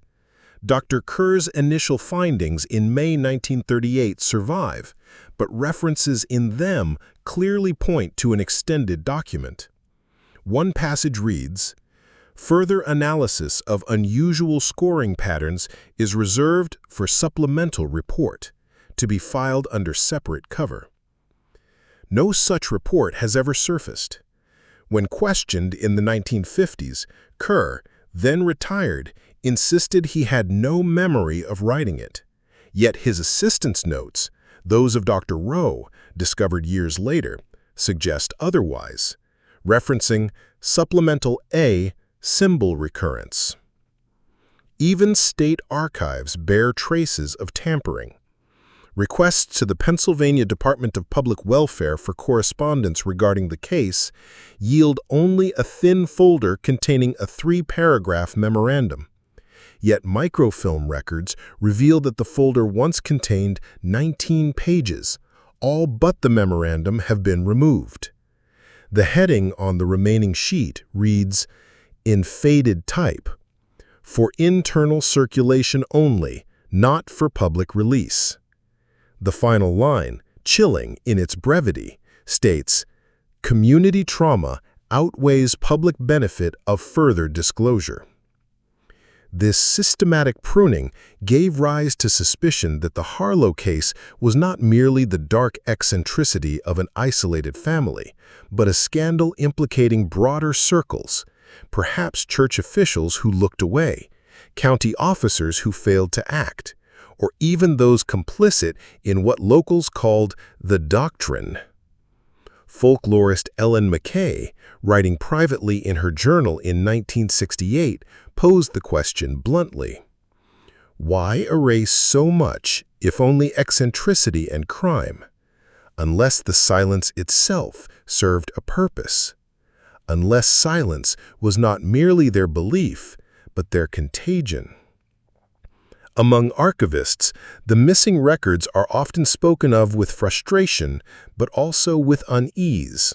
Dr. Kerr's initial findings in May 1938 survive, but references in them clearly point to an extended document. One passage reads, "Further analysis of unusual scoring patterns is reserved for supplemental report, to be filed under separate cover." No such report has ever surfaced. When questioned in the 1950s, Kerr, then retired, insisted he had no memory of writing it. Yet his assistant's notes, those of Dr. Rowe, discovered years later, suggest otherwise, referencing Supplemental A symbol recurrence. Even state archives bear traces of tampering. Requests to the Pennsylvania Department of Public Welfare for correspondence regarding the case yield only a thin folder containing a 3-paragraph memorandum. Yet microfilm records reveal that the folder once contained 19 pages. All but the memorandum have been removed. The heading on the remaining sheet reads, in faded type, "For internal circulation only, not for public release." The final line, chilling in its brevity, states, "Community trauma outweighs public benefit of further disclosure." This systematic pruning gave rise to suspicion that the Harlow case was not merely the dark eccentricity of an isolated family, but a scandal implicating broader circles, perhaps church officials who looked away, county officers who failed to act, or even those complicit in what locals called the doctrine. Folklorist Ellen McKay, writing privately in her journal in 1968, posed the question bluntly. Why erase so much, if only eccentricity and crime, unless the silence itself served a purpose? Unless silence was not merely their belief, but their contagion. Among archivists, the missing records are often spoken of with frustration, but also with unease.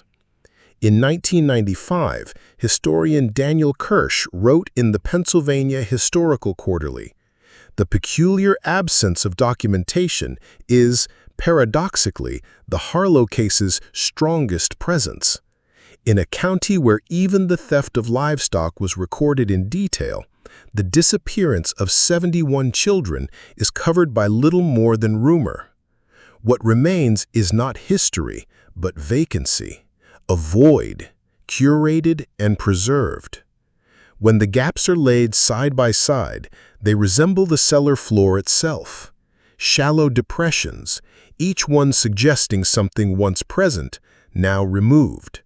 In 1995, historian Daniel Kirsch wrote in the Pennsylvania Historical Quarterly, "The peculiar absence of documentation is, paradoxically, the Harlow case's strongest presence. In a county where even the theft of livestock was recorded in detail, the disappearance of 71 children is covered by little more than rumor. What remains is not history, but vacancy, a void, curated and preserved. When the gaps are laid side by side, they resemble the cellar floor itself. Shallow depressions, each one suggesting something once present, now removed.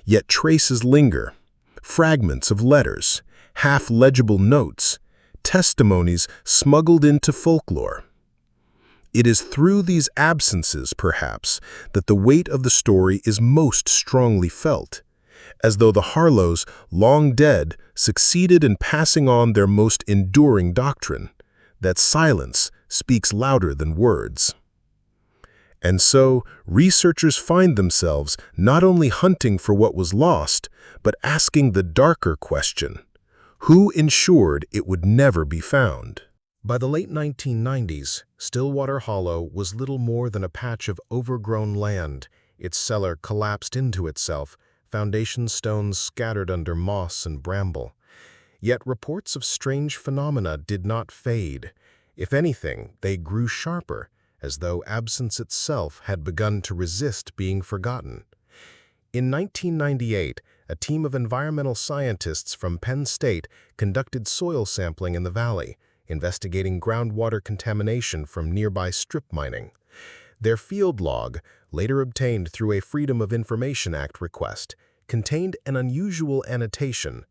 Yet traces linger, fragments of letters, half-legible notes, testimonies smuggled into folklore. It is through these absences, perhaps, that the weight of the story is most strongly felt, as though the Harlows, long dead, succeeded in passing on their most enduring doctrine, that silence speaks louder than words. And so, researchers find themselves not only hunting for what was lost, but asking the darker question: who ensured it would never be found? By the late 1990s, Stillwater Hollow was little more than a patch of overgrown land, its cellar collapsed into itself, foundation stones scattered under moss and bramble. Yet reports of strange phenomena did not fade. If anything, they grew sharper, as though absence itself had begun to resist being forgotten. In 1998, a team of environmental scientists from Penn State conducted soil sampling in the valley, investigating groundwater contamination from nearby strip mining. Their field log, later obtained through a Freedom of Information Act request, contained an unusual annotation.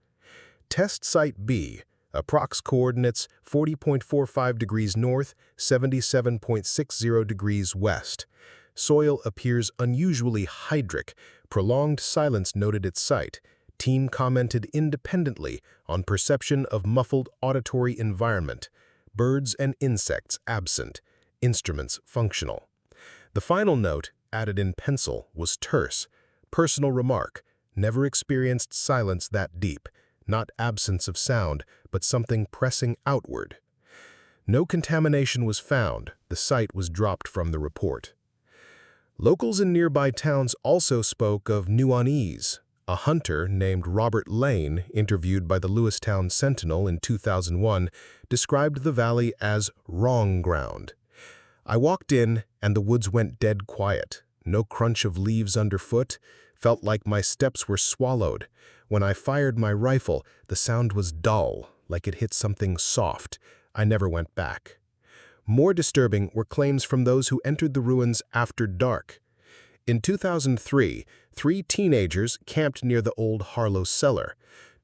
Test Site B, approx coordinates 40.45 degrees north, 77.60 degrees west. Soil appears unusually hydric. Prolonged silence noted its site. Team commented independently on perception of muffled auditory environment. Birds and insects absent. Instruments functional. The final note, added in pencil, was terse. Personal remark. Never experienced silence that deep. Not absence of sound, but something pressing outward. No contamination was found. The site was dropped from the report. Locals in nearby towns also spoke of new unease. A hunter named Robert Lane, interviewed by the Lewistown Sentinel in 2001, described the valley as wrong ground. I walked in, and the woods went dead quiet. No crunch of leaves underfoot. Felt like my steps were swallowed. When I fired my rifle, the sound was dull, like it hit something soft. I never went back. More disturbing were claims from those who entered the ruins after dark. In 2003, 3 teenagers camped near the old Harlow cellar.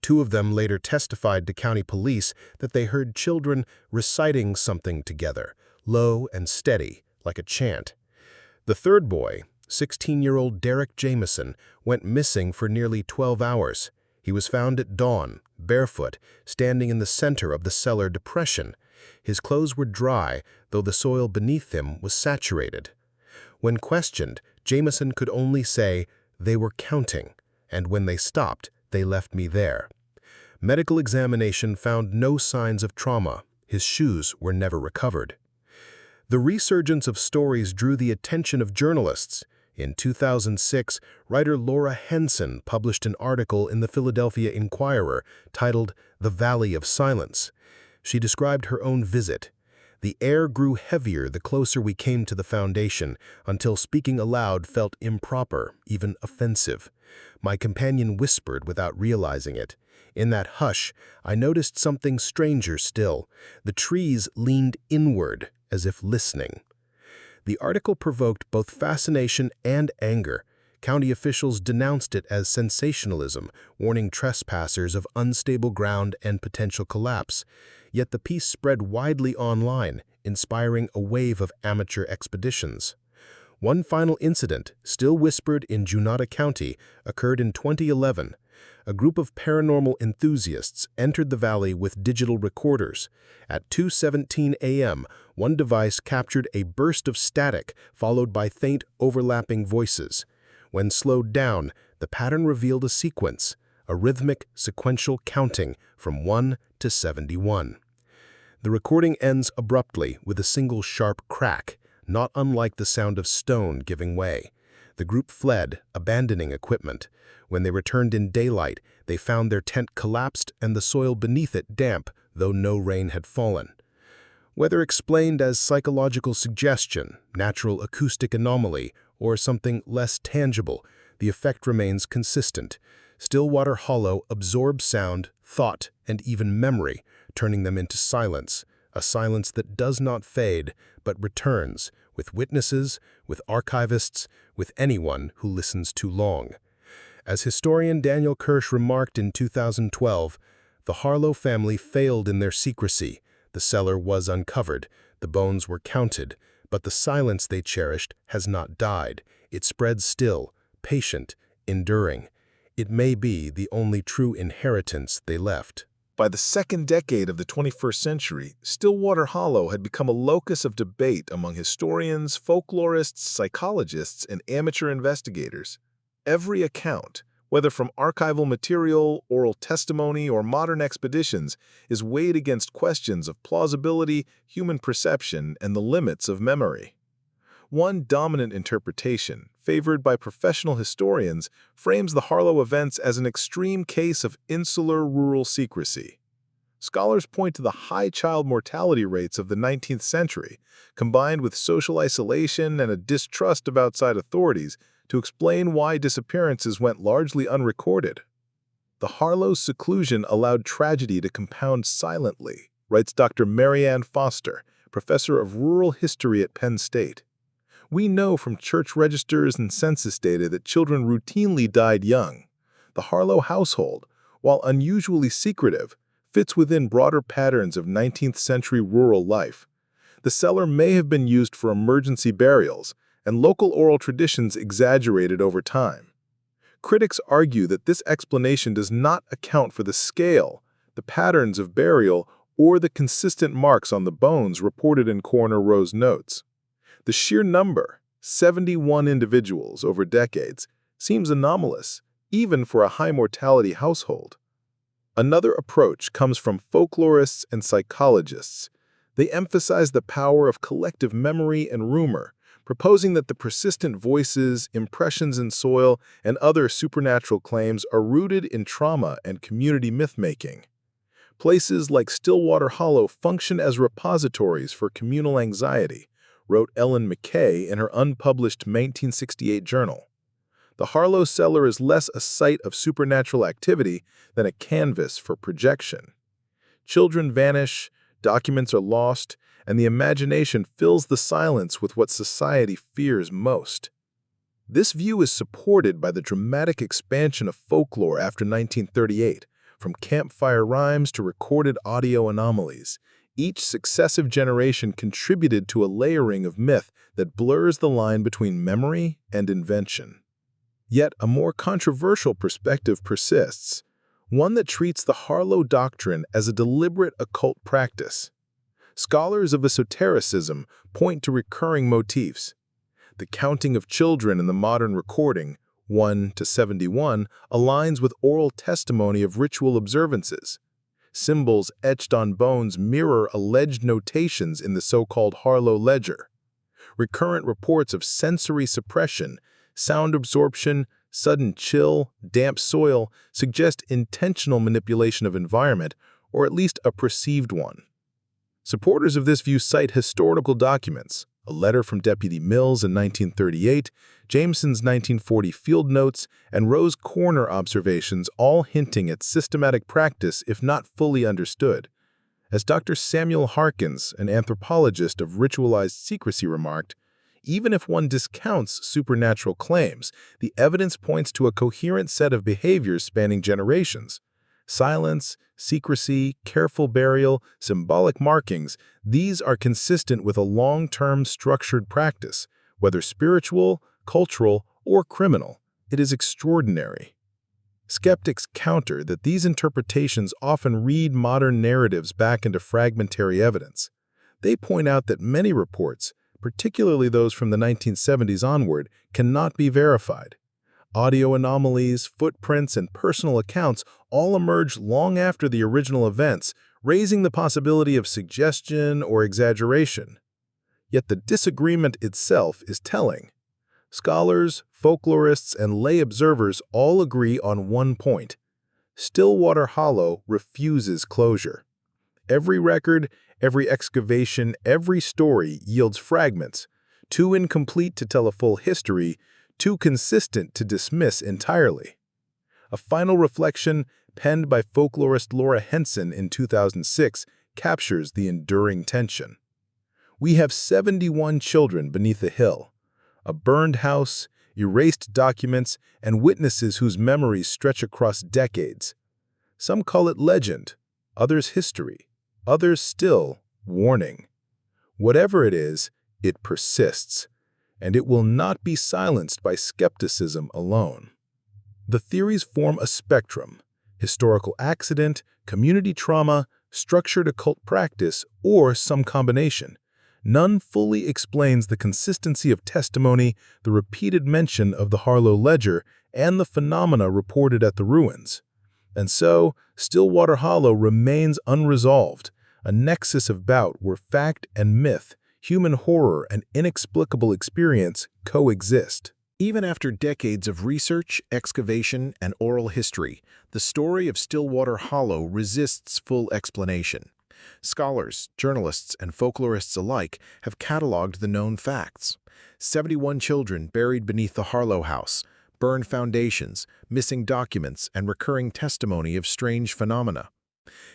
2 of them later testified to county police that they heard children reciting something together, low and steady, like a chant. The third boy, 16-year-old Derek Jameson, went missing for nearly 12 hours. He was found at dawn, barefoot, standing in the center of the cellar depression. His clothes were dry, though the soil beneath him was saturated. When questioned, Jameson could only say, "They were counting, and when they stopped, they left me there." Medical examination found no signs of trauma. His shoes were never recovered. The resurgence of stories drew the attention of journalists. In 2006, writer Laura Henson published an article in the Philadelphia Inquirer titled "The Valley of Silence." She described her own visit. The air grew heavier the closer we came to the foundation, until speaking aloud felt improper, even offensive. My companion whispered without realizing it. In that hush, I noticed something stranger still. The trees leaned inward, as if listening. The article provoked both fascination and anger. County officials denounced it as sensationalism, warning trespassers of unstable ground and potential collapse. Yet the piece spread widely online, inspiring a wave of amateur expeditions. One final incident, still whispered in Junata County, occurred in 2011. A group of paranormal enthusiasts entered the valley with digital recorders. At 2:17 a.m., one device captured a burst of static, followed by faint, overlapping voices. When slowed down, the pattern revealed a sequence, a rhythmic, sequential counting from 1 to 71. The recording ends abruptly with a single sharp crack, not unlike the sound of stone giving way. The group fled, abandoning equipment. When they returned in daylight, they found their tent collapsed and the soil beneath it damp, though no rain had fallen. Whether explained as psychological suggestion, natural acoustic anomaly, or something less tangible, the effect remains consistent. Stillwater Hollow absorbs sound, thought, and even memory, turning them into silence, a silence that does not fade, but returns, with witnesses, with archivists, with anyone who listens too long. As historian Daniel Kirsch remarked in 2012, the Harlow family failed in their secrecy. The cellar was uncovered, the bones were counted, but the silence they cherished has not died. It spreads still, patient, enduring. It may be the only true inheritance they left. By the second decade of the 21st century, Stillwater Hollow had become a locus of debate among historians, folklorists, psychologists, and amateur investigators. Every account, whether from archival material, oral testimony, or modern expeditions, is weighed against questions of plausibility, human perception, and the limits of memory. One dominant interpretation, favored by professional historians, frames the Harlow events as an extreme case of insular rural secrecy. Scholars point to the high child mortality rates of the 19th century, combined with social isolation and a distrust of outside authorities, to explain why disappearances went largely unrecorded. The Harlow's seclusion allowed tragedy to compound silently, writes Dr. Marianne Foster, professor of rural history at Penn State. We know from church registers and census data that children routinely died young. The Harlow household, while unusually secretive, fits within broader patterns of 19th century rural life. The cellar may have been used for emergency burials, and local oral traditions exaggerated over time. Critics argue that this explanation does not account for the scale, the patterns of burial, or the consistent marks on the bones reported in Coroner Rowe's notes. The sheer number, 71 individuals over decades, seems anomalous, even for a high-mortality household. Another approach comes from folklorists and psychologists. They emphasize the power of collective memory and rumor, proposing that the persistent voices, impressions in soil, and other supernatural claims are rooted in trauma and community myth-making. Places like Stillwater Hollow function as repositories for communal anxiety, wrote Ellen McKay in her unpublished 1968 journal. The Harlow cellar is less a site of supernatural activity than a canvas for projection. Children vanish, documents are lost, and the imagination fills the silence with what society fears most. This view is supported by the dramatic expansion of folklore after 1938, from campfire rhymes to recorded audio anomalies. Each successive generation contributed to a layering of myth that blurs the line between memory and invention. Yet a more controversial perspective persists, one that treats the Harlow doctrine as a deliberate occult practice. Scholars of esotericism point to recurring motifs. The counting of children in the modern recording, 1 to 71, aligns with oral testimony of ritual observances. Symbols etched on bones mirror alleged notations in the so-called Harlow ledger. Recurrent reports of sensory suppression, Sound absorption, sudden chill, damp soil suggest intentional manipulation of environment, or at least a perceived one. Supporters of this view cite historical documents, a letter from Deputy Mills in 1938, Jameson's 1940 field notes, and Rowe's corner observations, all hinting at systematic practice if not fully understood. As Dr. Samuel Harkins, an anthropologist of ritualized secrecy, remarked, even if one discounts supernatural claims, the evidence points to a coherent set of behaviors spanning generations. Silence, secrecy, careful burial, symbolic markings, these are consistent with a long-term structured practice, whether spiritual, cultural, or criminal. It is extraordinary. Skeptics counter that these interpretations often read modern narratives back into fragmentary evidence. They point out that many reports, particularly those from the 1970s onward, cannot be verified. Audio anomalies, footprints, and personal accounts all emerge long after the original events, raising the possibility of suggestion or exaggeration. Yet the disagreement itself is telling. Scholars, folklorists, and lay observers all agree on one point. Stillwater Hollow refuses closure. Every record, every excavation, every story yields fragments, too incomplete to tell a full history, too consistent to dismiss entirely. A final reflection, penned by folklorist Laura Henson in 2006, captures the enduring tension. We have 71 children beneath a hill, a burned house, erased documents, and witnesses whose memories stretch across decades. Some call it legend, others history, others still warning. Whatever it is, it persists, and it will not be silenced by skepticism alone. The theories form a spectrum: historical accident, community trauma, structured occult practice, or some combination. None fully explains the consistency of testimony, the repeated mention of the Harlow ledger, and the phenomena reported at the ruins. And so, Stillwater Hollow remains unresolved, a nexus of doubt where fact and myth, human horror and inexplicable experience coexist. Even after decades of research, excavation, and oral history, the story of Stillwater Hollow resists full explanation. Scholars, journalists, and folklorists alike have cataloged the known facts. 71 children buried beneath the Harlow house, burned foundations, missing documents, and recurring testimony of strange phenomena.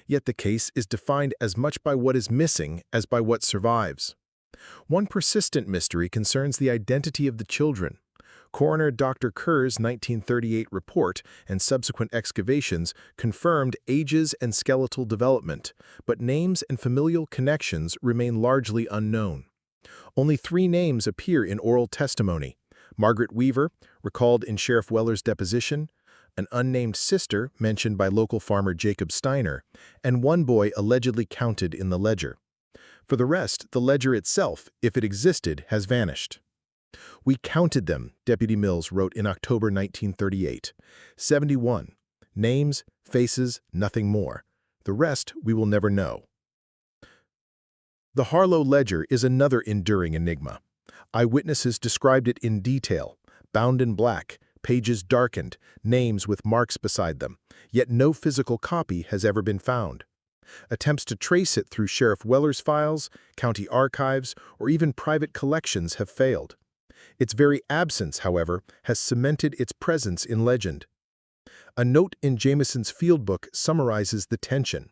Yet the case is defined as much by what is missing as by what survives. One persistent mystery concerns the identity of the children. Coroner Dr. Kerr's 1938 report and subsequent excavations confirmed ages and skeletal development, but names and familial connections remain largely unknown. Only 3 names appear in oral testimony: Margaret Weaver, recalled in Sheriff Weller's deposition, an unnamed sister mentioned by local farmer Jacob Steiner, and one boy allegedly counted in the ledger. For the rest, the ledger itself, if it existed, has vanished. "We counted them," Deputy Mills wrote in October 1938. 71. Names, faces, nothing more. The rest we will never know. The Harlow ledger is another enduring enigma. Eyewitnesses described it in detail: bound in black, pages darkened, names with marks beside them, yet no physical copy has ever been found. Attempts to trace it through Sheriff Weller's files, county archives, or even private collections have failed. Its very absence, however, has cemented its presence in legend. A note in Jameson's field book summarizes the tension.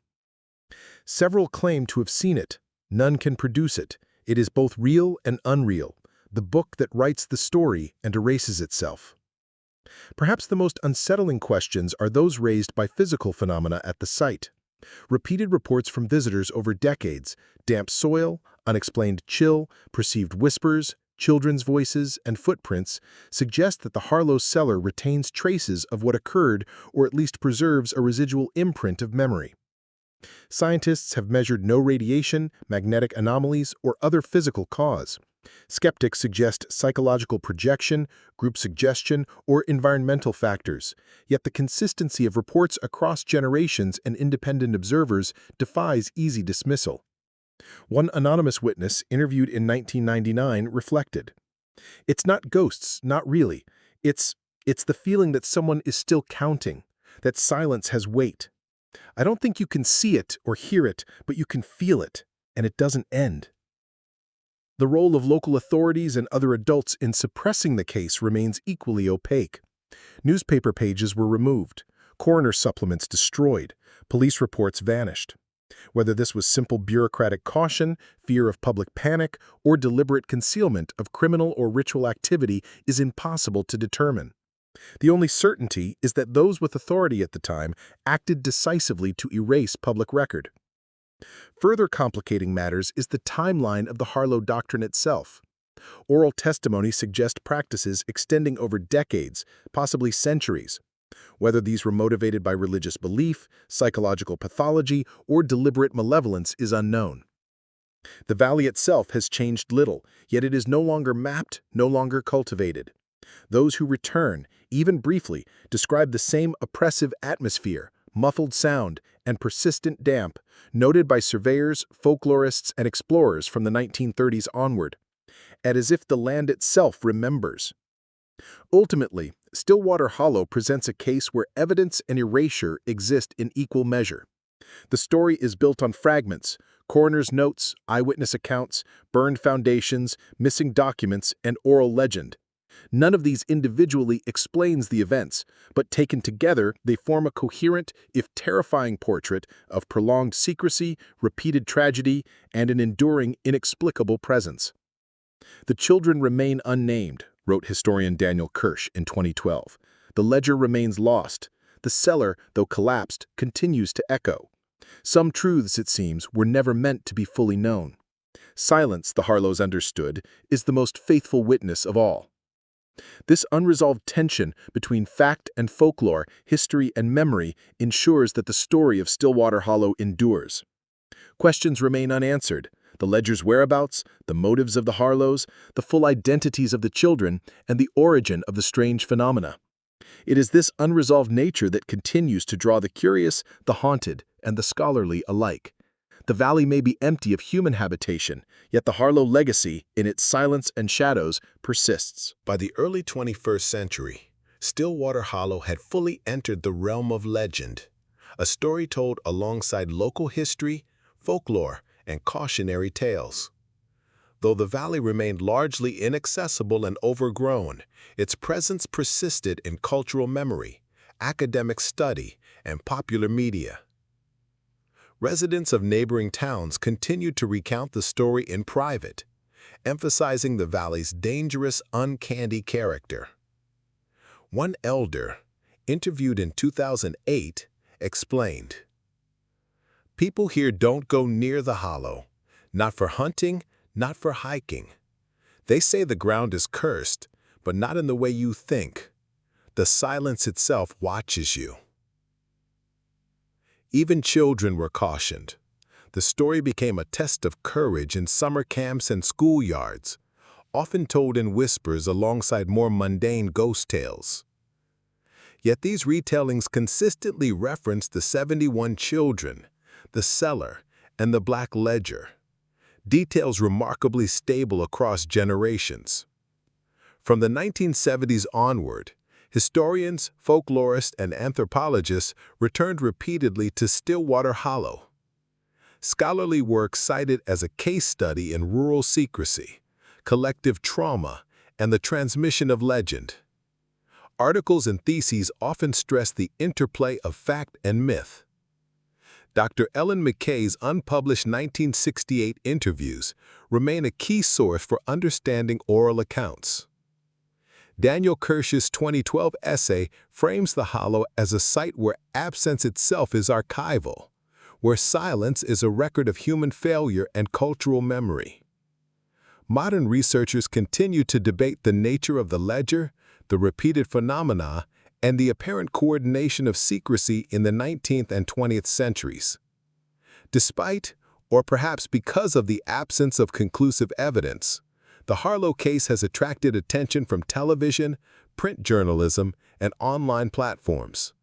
"Several claim to have seen it. None can produce it. It is both real and unreal, the book that writes the story and erases itself." Perhaps the most unsettling questions are those raised by physical phenomena at the site. Repeated reports from visitors over decades, damp soil, unexplained chill, perceived whispers, children's voices, and footprints suggest that the Harlow cellar retains traces of what occurred, or at least preserves a residual imprint of memory. Scientists have measured no radiation, magnetic anomalies, or other physical cause. Skeptics suggest psychological projection, group suggestion, or environmental factors, yet the consistency of reports across generations and independent observers defies easy dismissal. One anonymous witness interviewed in 1999 reflected, It's not ghosts, not really. It's the feeling that someone is still counting, that silence has weight. I don't think you can see it or hear it, but you can feel it, and it doesn't end. The role of local authorities and other adults in suppressing the case remains equally opaque. Newspaper pages were removed, coroner supplements destroyed, police reports vanished. Whether this was simple bureaucratic caution, fear of public panic, or deliberate concealment of criminal or ritual activity is impossible to determine. The only certainty is that those with authority at the time acted decisively to erase public record. Further complicating matters is the timeline of the Harlow doctrine itself. Oral testimony suggests practices extending over decades, possibly centuries. Whether these were motivated by religious belief, psychological pathology, or deliberate malevolence is unknown. The valley itself has changed little, yet it is no longer mapped, no longer cultivated. Those who return, even briefly, describe the same oppressive atmosphere, muffled sound, and persistent damp, noted by surveyors, folklorists, and explorers from the 1930s onward, and as if the land itself remembers. Ultimately, Stillwater Hollow presents a case where evidence and erasure exist in equal measure. The story is built on fragments, coroner's notes, eyewitness accounts, burned foundations, missing documents, and oral legend. None of these individually explains the events, but taken together, they form a coherent, if terrifying portrait of prolonged secrecy, repeated tragedy, and an enduring, inexplicable presence. The children remain unnamed, wrote historian Daniel Kirsch in 2012. The ledger remains lost. The cellar, though collapsed, continues to echo. Some truths, it seems, were never meant to be fully known. Silence, the Harlows understood, is the most faithful witness of all. This unresolved tension between fact and folklore, history and memory, ensures that the story of Stillwater Hollow endures. Questions remain unanswered. The ledger's whereabouts, the motives of the Harlows, the full identities of the children, and the origin of the strange phenomena. It is this unresolved nature that continues to draw the curious, the haunted, and the scholarly alike. The valley may be empty of human habitation, yet the Harlow legacy, in its silence and shadows, persists. By the early 21st century, Stillwater Hollow had fully entered the realm of legend, a story told alongside local history, folklore, and cautionary tales. Though the valley remained largely inaccessible and overgrown, its presence persisted in cultural memory, academic study, and popular media. Residents of neighboring towns continued to recount the story in private, emphasizing the valley's dangerous, uncanny character. One elder, interviewed in 2008, explained, "People here don't go near the hollow, not for hunting, not for hiking. They say the ground is cursed, but not in the way you think. The silence itself watches you." Even children were cautioned. The story became a test of courage in summer camps and schoolyards, often told in whispers alongside more mundane ghost tales. Yet these retellings consistently referenced the 71 children, the cellar, and the Black Ledger, details remarkably stable across generations. From the 1970s onward, historians, folklorists, and anthropologists returned repeatedly to Stillwater Hollow. Scholarly work cited as a case study in rural secrecy, collective trauma, and the transmission of legend. Articles and theses often stress the interplay of fact and myth. Dr. Ellen McKay's unpublished 1968 interviews remain a key source for understanding oral accounts. Daniel Kirsch's 2012 essay frames the Hollow as a site where absence itself is archival, where silence is a record of human failure and cultural memory. Modern researchers continue to debate the nature of the ledger, the repeated phenomena, and the apparent coordination of secrecy in the 19th and 20th centuries. Despite, or perhaps because of the absence of conclusive evidence, the Harlow case has attracted attention from television, print journalism, and online platforms.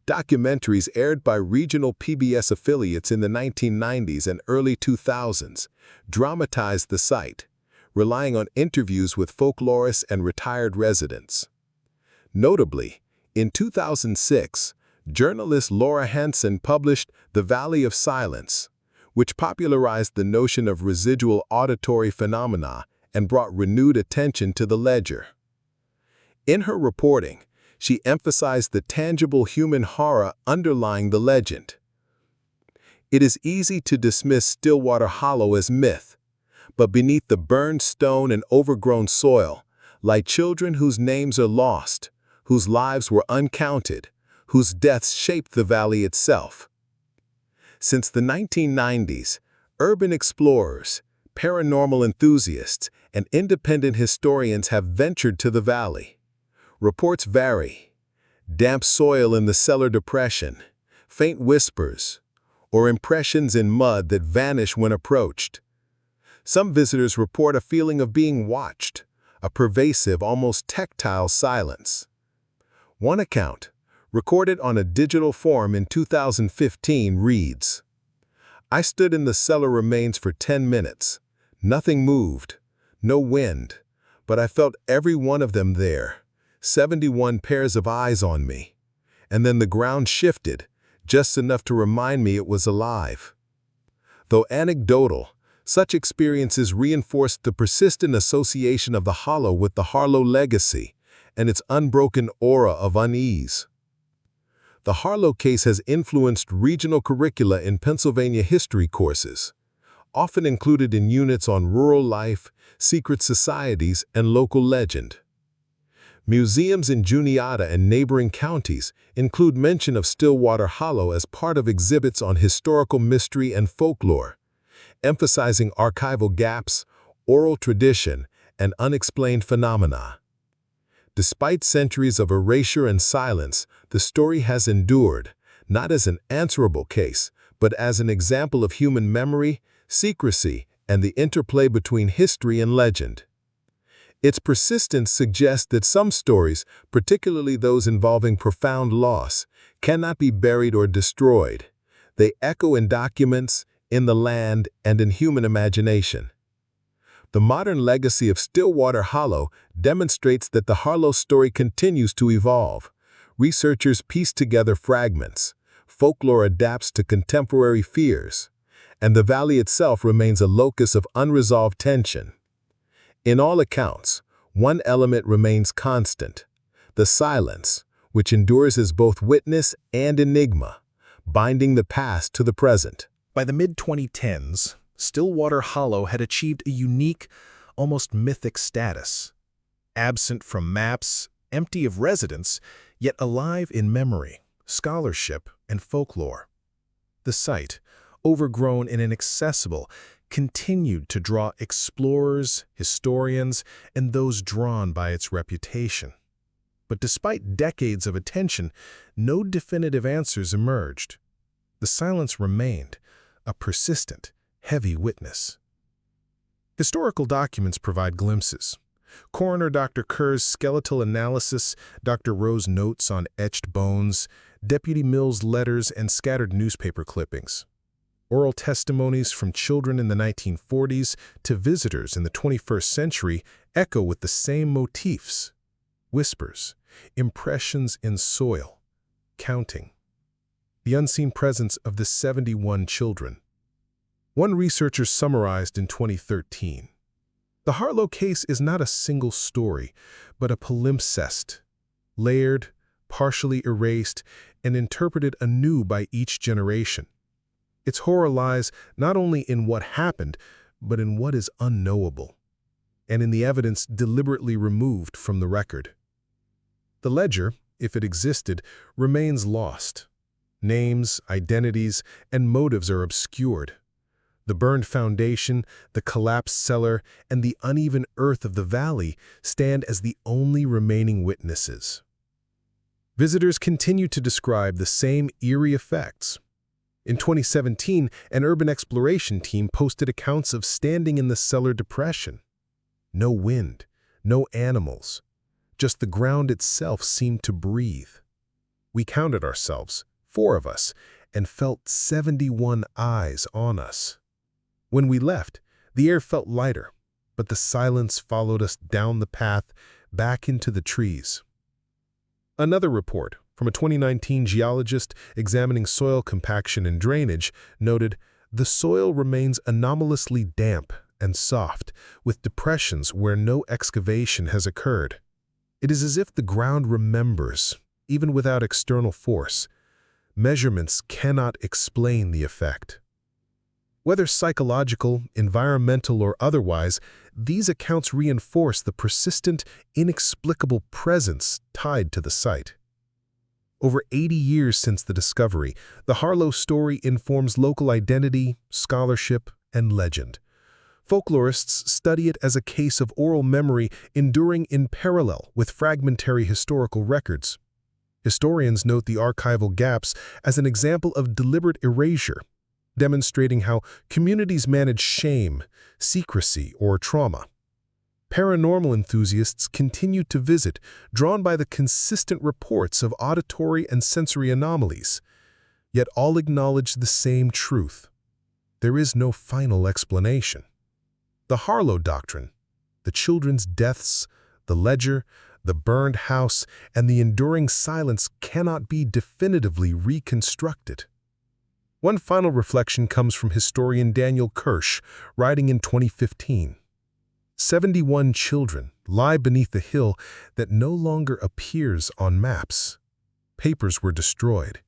Documentaries aired by regional PBS affiliates in the 1990s and early 2000s dramatized the site, relying on interviews with folklorists and retired residents. Notably, in 2006, journalist Laura Hansen published The Valley of Silence, which popularized the notion of residual auditory phenomena and brought renewed attention to the ledger. In her reporting, she emphasized the tangible human horror underlying the legend. It is easy to dismiss Stillwater Hollow as myth, but beneath the burned stone and overgrown soil lie children whose names are lost, whose lives were uncounted, whose deaths shaped the valley itself. Since the 1990s, urban explorers, paranormal enthusiasts, and independent historians have ventured to the valley. Reports vary: damp soil in the Cellar Depression, faint whispers, or impressions in mud that vanish when approached. Some visitors report a feeling of being watched, a pervasive, almost tactile silence. One account, recorded on a digital form in 2015, reads, "I stood in the cellar remains for 10 minutes. Nothing moved, no wind, but I felt every one of them there, 71 pairs of eyes on me. And then the ground shifted, just enough to remind me it was alive." Though anecdotal, such experiences reinforced the persistent association of the Hollow with the Harlow legacy and its unbroken aura of unease. The Harlow case has influenced regional curricula in Pennsylvania history courses, often included in units on rural life, secret societies, and local legend. Museums in Juniata and neighboring counties include mention of Stillwater Hollow as part of exhibits on historical mystery and folklore, emphasizing archival gaps, oral tradition, and unexplained phenomena. Despite centuries of erasure and silence, the story has endured, not as an answerable case, but as an example of human memory, secrecy, and the interplay between history and legend. Its persistence suggests that some stories, particularly those involving profound loss, cannot be buried or destroyed. They echo in documents, in the land, and in human imagination. The modern legacy of Stillwater Hollow demonstrates that the Harlow story continues to evolve. Researchers piece together fragments, folklore adapts to contemporary fears, and the valley itself remains a locus of unresolved tension. In all accounts, one element remains constant: the silence, which endures as both witness and enigma, binding the past to the present. By the mid-2010s, Stillwater Hollow had achieved a unique, almost mythic status. Absent from maps, empty of residents, yet alive in memory, scholarship, and folklore. The site, overgrown and inaccessible, continued to draw explorers, historians, and those drawn by its reputation. But despite decades of attention, no definitive answers emerged. The silence remained, a persistent, heavy witness. Historical documents provide glimpses. Coroner Dr. Kerr's skeletal analysis, Dr. Rowe's notes on etched bones, Deputy Mill's letters, and scattered newspaper clippings. Oral testimonies from children in the 1940s to visitors in the 21st century echo with the same motifs: whispers, impressions in soil, counting. The unseen presence of the 71 children. One researcher summarized in 2013, "The Harlow case is not a single story, but a palimpsest, layered, partially erased, and interpreted anew by each generation. Its horror lies not only in what happened, but in what is unknowable, and in the evidence deliberately removed from the record. The ledger, if it existed, remains lost. Names, identities, and motives are obscured. The burned foundation, the collapsed cellar, and the uneven earth of the valley stand as the only remaining witnesses." Visitors continue to describe the same eerie effects. In 2017, an urban exploration team posted accounts of standing in the Cellar Depression. No wind, no animals. Just the ground itself seemed to breathe. "We counted ourselves, 4 of us, and felt 71 eyes on us. When we left, the air felt lighter, but the silence followed us down the path back into the trees. Another report from a 2019 geologist examining soil compaction and drainage noted the soil remains anomalously damp and soft, with depressions where no excavation has occurred. It is as if the ground remembers, even without external force. Measurements cannot explain the effect. Whether psychological, environmental, or otherwise, these accounts reinforce the persistent, inexplicable presence tied to the site. Over 80 years since the discovery, the Harlow story informs local identity, scholarship, and legend. Folklorists study it as a case of oral memory enduring in parallel with fragmentary historical records. Historians note the archival gaps as an example of deliberate erasure, demonstrating how communities manage shame, secrecy, or trauma. Paranormal enthusiasts continue to visit, drawn by the consistent reports of auditory and sensory anomalies. Yet all acknowledge the same truth. There is no final explanation. The Harlow doctrine, the children's deaths, the ledger, the burned house, and the enduring silence cannot be definitively reconstructed. One final reflection comes from historian Daniel Kirsch, writing in 2015. 71 children lie beneath a hill that no longer appears on maps. Papers were destroyed,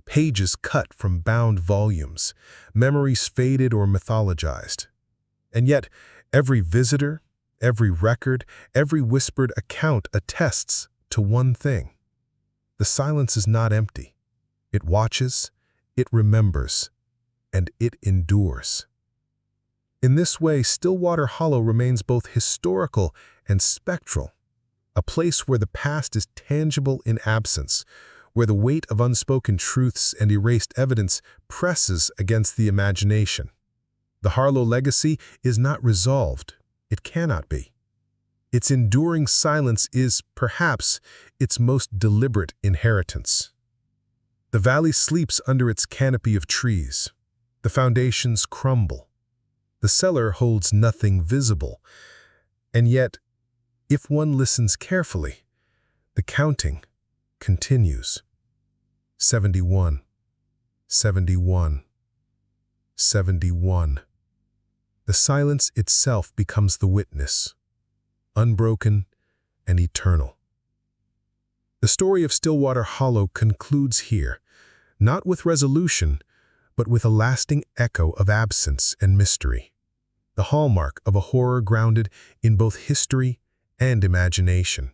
pages cut from bound volumes, memories faded or mythologized. And yet, every visitor, every record, every whispered account attests to one thing. The silence is not empty. It watches, it remembers, and it endures. In this way, Stillwater Hollow remains both historical and spectral, a place where the past is tangible in absence, where the weight of unspoken truths and erased evidence presses against the imagination. The Harlow legacy is not resolved. It cannot be. Its enduring silence is, perhaps, its most deliberate inheritance. The valley sleeps under its canopy of trees. The foundations crumble. The cellar holds nothing visible. And yet, if one listens carefully, the counting continues. 71, 71, 71. The silence itself becomes the witness, unbroken and eternal. The story of Stillwater Hollow concludes here, not with resolution, but with a lasting echo of absence and mystery, the hallmark of a horror grounded in both history and imagination.